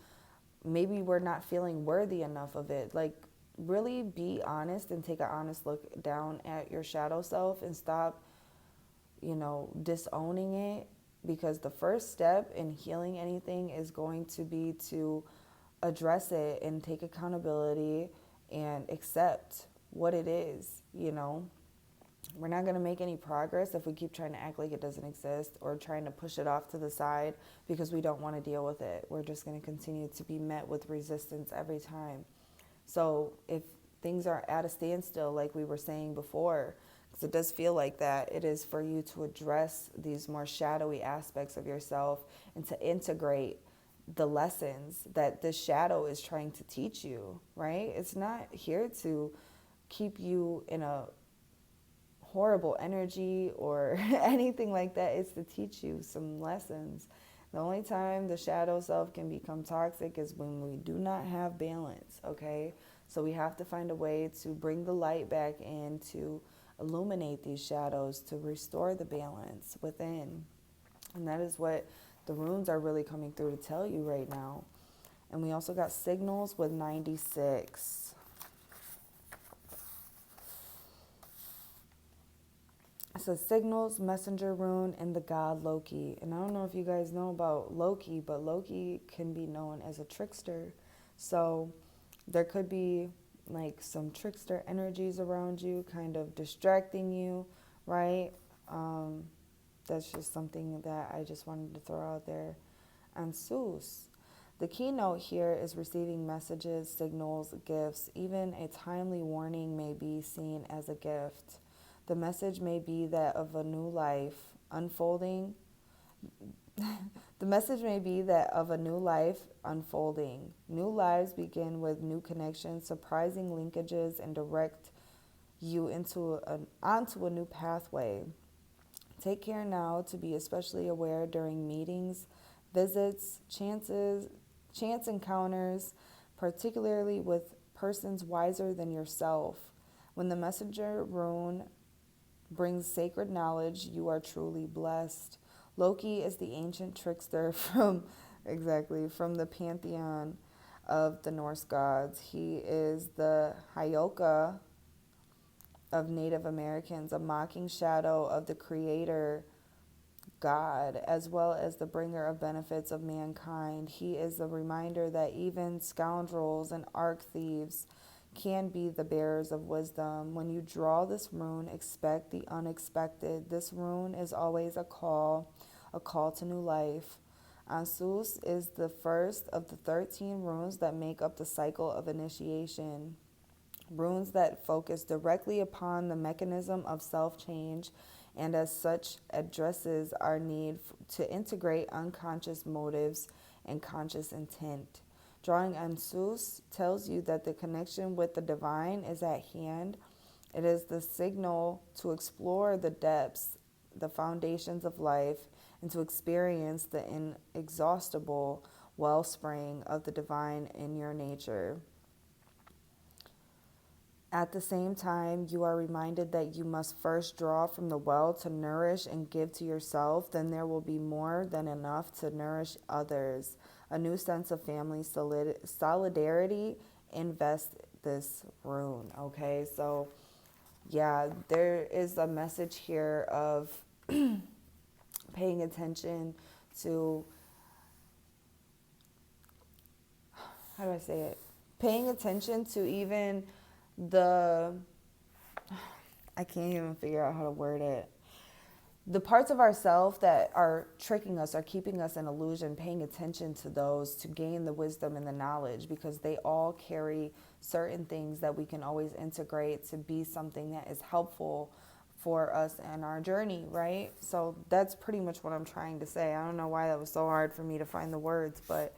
Maybe we're not feeling worthy enough of it. Like, really be honest and take an honest look down at your shadow self and stop, disowning it. Because the first step in healing anything is going to be to address it and take accountability and accept what it is. We're not going to make any progress if we keep trying to act like it doesn't exist or trying to push it off to the side because we don't want to deal with it. We're just going to continue to be met with resistance every time. So if things are at a standstill, like we were saying before, because it does feel like that, it is for you to address these more shadowy aspects of yourself and to integrate the lessons that this shadow is trying to teach you, right? It's not here to keep you in a horrible energy or anything like that. It's to teach you some lessons. The only time the shadow self can become toxic is when we do not have balance, okay? So we have to find a way to bring the light back in, to illuminate these shadows, to restore the balance within. And that is what the runes are really coming through to tell you right now. And we also got signals with 96. It says signals, messenger rune, and the god Loki. And I don't know if you guys know about Loki, but Loki can be known as a trickster. So there could be like some trickster energies around you, kind of distracting you, right? That's just something that I just wanted to throw out there. And Seuss. The keynote here is receiving messages, signals, gifts. Even a timely warning may be seen as a gift. The message may be that of a new life unfolding The message may be that of a new life unfolding. New lives begin with new connections, surprising linkages, and direct you onto a new pathway. Take care now to be especially aware during meetings, visits, chance encounters, particularly with persons wiser than yourself. When the messenger rune brings sacred knowledge, you are truly blessed. Loki is the ancient trickster from the pantheon of the Norse gods. He is the Hyoka of Native Americans, a mocking shadow of the creator God, as well as the bringer of benefits of mankind. He is a reminder that even scoundrels and arch thieves can be the bearers of wisdom. When you draw this rune, expect the unexpected. This rune is always a call to new life. Amethyst is the first of the 13 runes that make up the cycle of initiation. Runes that focus directly upon the mechanism of self-change, and as such addresses our need to integrate unconscious motives and conscious intent. Drawing Amethyst tells you that the connection with the divine is at hand. It is the signal to explore the depths, the foundations of life, and to experience the inexhaustible wellspring of the divine in your nature. At the same time, you are reminded that you must first draw from the well to nourish and give to yourself. Then there will be more than enough to nourish others. A new sense of family solidarity invests this rune. Okay, so yeah, there is a message here of paying attention to, how do I say it? Paying attention to even I can't even figure out how to word it. The parts of ourselves that are tricking us, are keeping us in illusion, paying attention to those to gain the wisdom and the knowledge, because they all carry certain things that we can always integrate to be something that is helpful for us and our journey, right? So that's pretty much what I'm trying to say. I don't know why that was so hard for me to find the words, but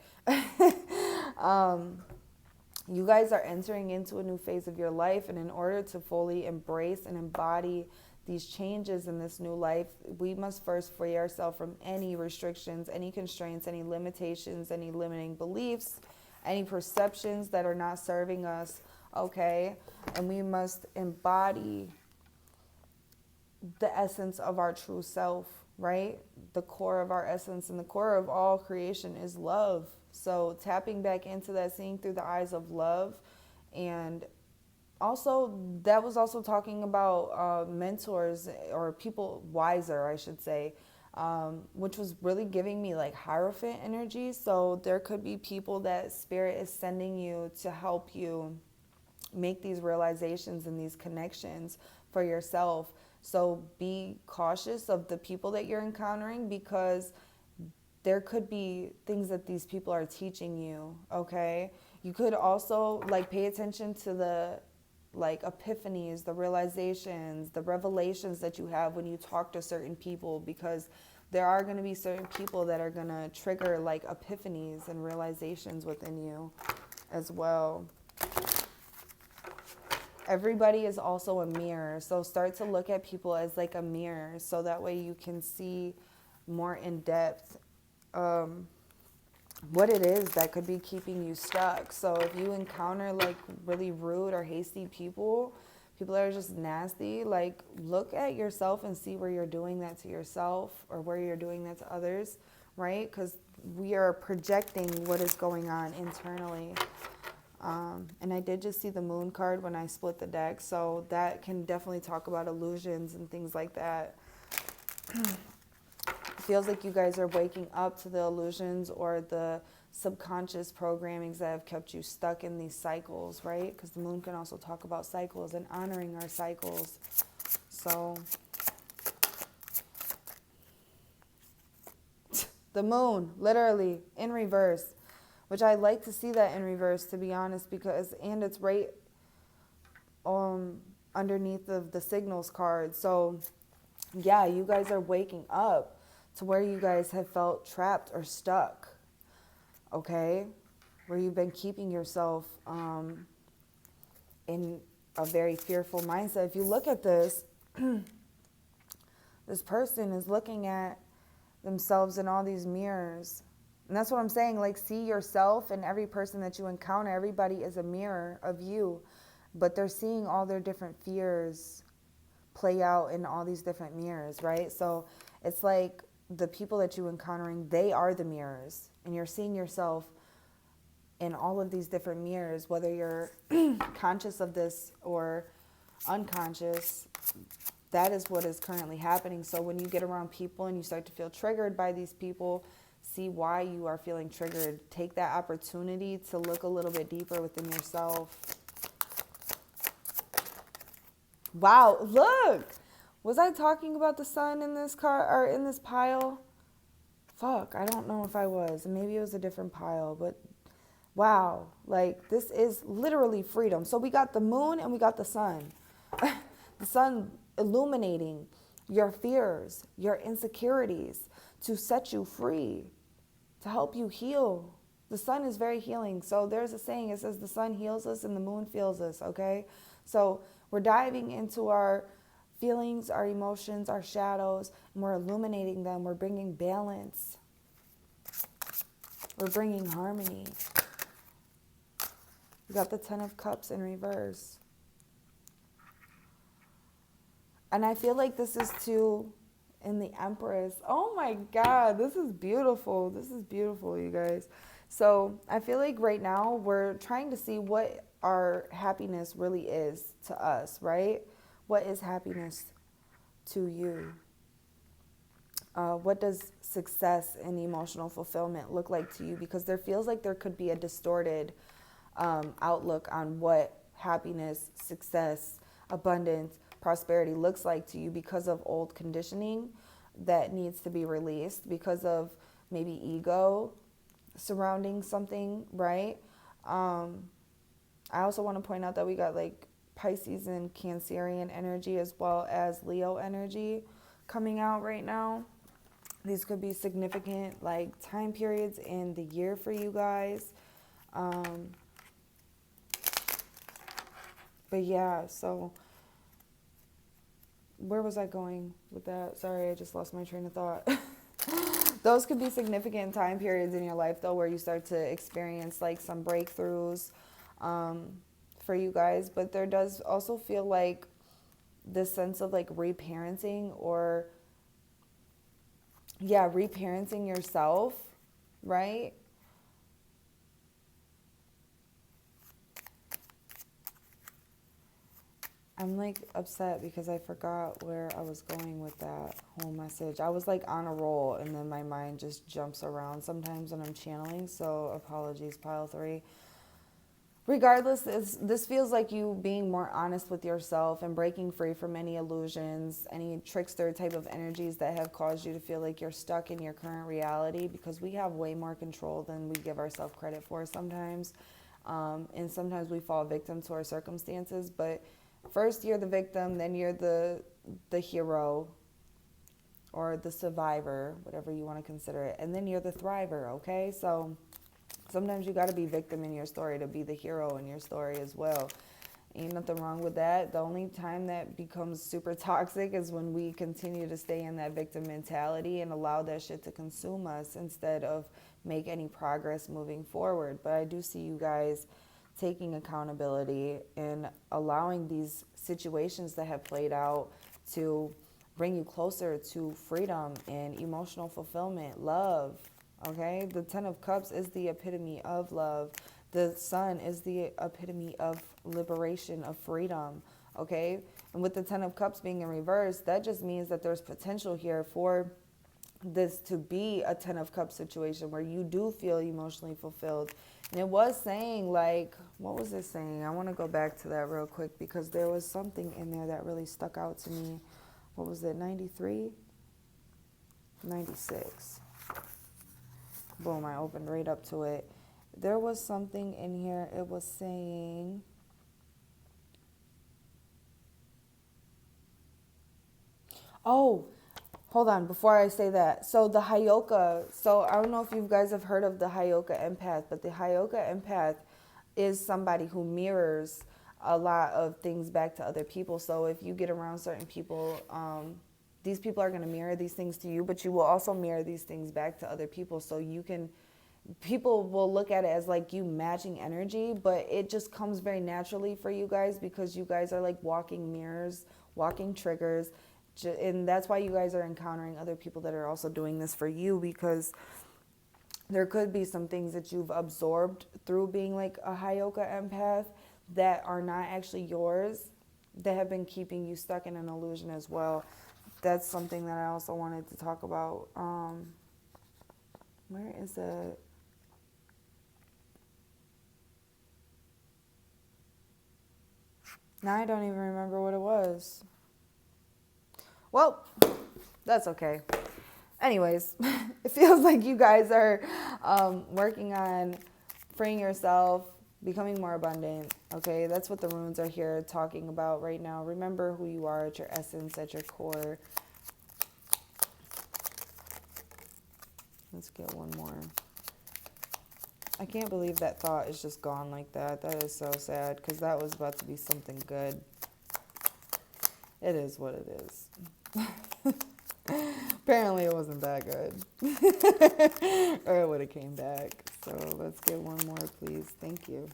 you guys are entering into a new phase of your life, and in order to fully embrace and embody these changes in this new life, we must first free ourselves from any restrictions, any constraints, any limitations, any limiting beliefs, any perceptions that are not serving us, okay? And we must embody the essence of our true self, right? The core of our essence and the core of all creation is love. So tapping back into that, seeing through the eyes of love. And also, that was also talking about mentors or people wiser, I should say, which was really giving me like Hierophant energy. So there could be people that Spirit is sending you to help you make these realizations and these connections for yourself. So be cautious of the people that you're encountering, because there could be things that these people are teaching you, okay? You could also like pay attention to the like epiphanies, the realizations, the revelations that you have when you talk to certain people, because there are going to be certain people that are going to trigger like epiphanies and realizations within you as well. Everybody is also a mirror, so start to look at people as like a mirror, so that way you can see more in depth what it is that could be keeping you stuck. So if you encounter like really rude or hasty people that are just nasty, like look at yourself and see where you're doing that to yourself or where you're doing that to others, right? Because we are projecting what is going on internally. And I did just see the moon card when I split the deck, so that can definitely talk about illusions and things like that. Feels like you guys are waking up to the illusions or the subconscious programmings that have kept you stuck in these cycles, right? Because the moon can also talk about cycles and honoring our cycles. So the moon, literally in reverse, which I like to see that in reverse, to be honest, because, and it's right underneath of the signals card. So yeah, you guys are waking up to where you guys have felt trapped or stuck, okay? Where you've been keeping yourself in a very fearful mindset. If you look at this, this person is looking at themselves in all these mirrors. And that's what I'm saying. Like, see yourself and every person that you encounter. Everybody is a mirror of you. But they're seeing all their different fears play out in all these different mirrors, right? So it's like the people that you're encountering, they are the mirrors. And you're seeing yourself in all of these different mirrors, whether you're conscious of this or unconscious. That is what is currently happening. So when you get around people and you start to feel triggered by these people, see why you are feeling triggered. Take that opportunity to look a little bit deeper within yourself. Wow, look! Was I talking about the sun in this car or in this pile? Fuck, I don't know if I was. Maybe it was a different pile, but wow, like this is literally freedom. So we got the moon and we got the sun. The sun illuminating your fears, your insecurities, to set you free, to help you heal. The sun is very healing. So there's a saying, it says the sun heals us and the moon feels us, okay? So we're diving into our feelings, our emotions, our shadows, and we're illuminating them. We're bringing balance. We're bringing harmony. We got the 10 of Cups in reverse. And I feel like this is too in the Empress. Oh my God, this is beautiful. This is beautiful, you guys. So I feel like right now we're trying to see what our happiness really is to us, right? What is happiness to you? What does success and emotional fulfillment look like to you? Because there feels like there could be a distorted outlook on what happiness, success, abundance, prosperity looks like to you because of old conditioning that needs to be released, because of maybe ego surrounding something, right? I also want to point out that we got like Pisces and Cancerian energy as well as Leo energy coming out right now. These could be significant like time periods in the year for you guys. But yeah, so where was I going with that? Sorry, I just lost my train of thought. Those could be significant time periods in your life, though, where you start to experience like some breakthroughs for you guys. But there does also feel like this sense of like reparenting or, yeah, reparenting yourself, right? I'm like upset because I forgot where I was going with that whole message. I was like on a roll and then my mind just jumps around sometimes when I'm channeling. So apologies, pile 3. Regardless, this feels like you being more honest with yourself and breaking free from any illusions, any trickster type of energies that have caused you to feel like you're stuck in your current reality, because we have way more control than we give ourselves credit for sometimes. And sometimes we fall victim to our circumstances, but first you're the victim, then you're the hero or the survivor, whatever you want to consider it, and then you're the thriver, okay? So sometimes you got to be victim in your story to be the hero in your story as well. Ain't nothing wrong with that. The only time that becomes super toxic is when we continue to stay in that victim mentality and allow that shit to consume us instead of make any progress moving forward. But I do see you guys taking accountability and allowing these situations that have played out to bring you closer to freedom and emotional fulfillment, love, okay? The 10 of Cups is the epitome of love. The Sun is the epitome of liberation, of freedom, okay? And with the 10 of Cups being in reverse, that just means that there's potential here for this to be a 10 of Cups situation where you do feel emotionally fulfilled. And it was saying, like, what was it saying? I want to go back to that real quick because there was something in there that really stuck out to me. What was it, 93? 96. Boom, I opened right up to it. There was something in here. It was saying, oh, hold on, before I say that. So the Hyoka, so I don't know if you guys have heard of the Hyoka empath, but the Hyoka empath is somebody who mirrors a lot of things back to other people. So if you get around certain people, these people are going to mirror these things to you, but you will also mirror these things back to other people. So you can, people will look at it as like you matching energy, but it just comes very naturally for you guys because you guys are like walking mirrors, walking triggers. And that's why you guys are encountering other people that are also doing this for you, because there could be some things that you've absorbed through being like a Hyoka empath that are not actually yours, that have been keeping you stuck in an illusion as well. That's something that I also wanted to talk about. Where is it? Now I don't even remember what it was. Well, that's okay. Anyways, it feels like you guys are working on freeing yourself, becoming more abundant, okay? That's what the runes are here talking about right now. Remember who you are at your essence, at your core. Let's get one more. I can't believe that thought is just gone like that. That is so sad, because that was about to be something good. It is what it is. Apparently it wasn't that good. Or it would have came back. So let's get one more, please. Thank you.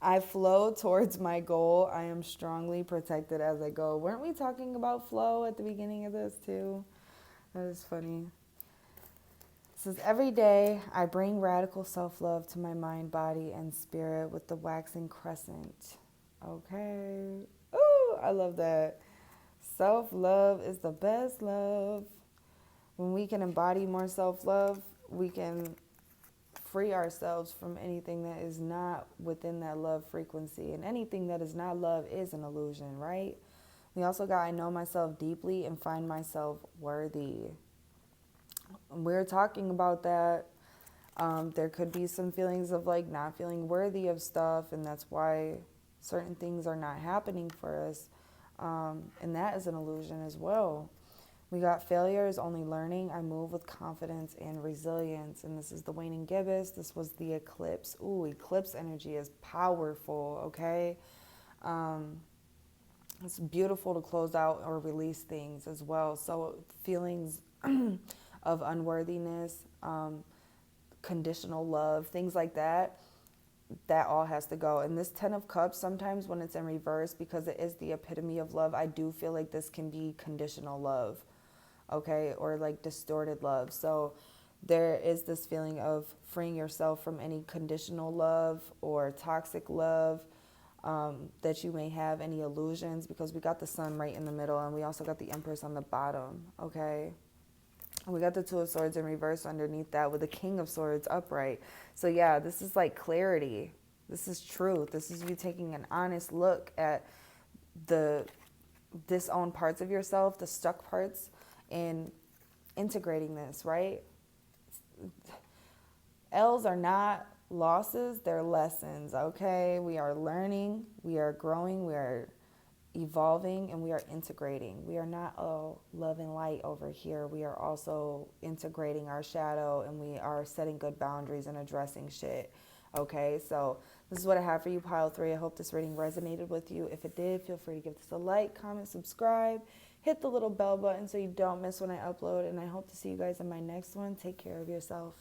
I flow towards my goal. I am strongly protected as I go. Weren't we talking about flow at the beginning of this too? That is funny. It says, every day I bring radical self-love to my mind, body, and spirit with the waxing crescent. Okay. Ooh, I love that. Self-love is the best love. When we can embody more self-love, we can free ourselves from anything that is not within that love frequency. And anything that is not love is an illusion, right? We also got, I know myself deeply and find myself worthy. We're talking about that. There could be some feelings of like not feeling worthy of stuff, and that's why certain things are not happening for us. And that is an illusion as well. We got failure is only learning. I move with confidence and resilience. And this is the waning gibbous. This was the eclipse. Ooh, eclipse energy is powerful, okay? It's beautiful to close out or release things as well. So feelings of unworthiness, conditional love, things like that, that all has to go. And this 10 of Cups, sometimes when it's in reverse, because it is the epitome of love, I do feel like this can be conditional love, okay, or like distorted love. So there is this feeling of freeing yourself from any conditional love or toxic love that you may have, any illusions, because we got the Sun right in the middle, and we also got the Empress on the bottom, okay? And we got the Two of Swords in reverse underneath that with the King of Swords upright. So yeah, this is like clarity. This is truth. This is you taking an honest look at the disowned parts of yourself, the stuck parts, and integrating this, right? L's are not losses, they're lessons, okay? We are learning, we are growing, we are evolving, and we are integrating. We are not all love and light over here. We are also integrating our shadow, and we are setting good boundaries and addressing shit. Okay, so this is what I have for you, pile 3. I hope this reading resonated with you. If it did, feel free to give this a like, comment, subscribe, hit the little bell button so you don't miss when I upload, and I hope to see you guys in my next one. Take care of yourself.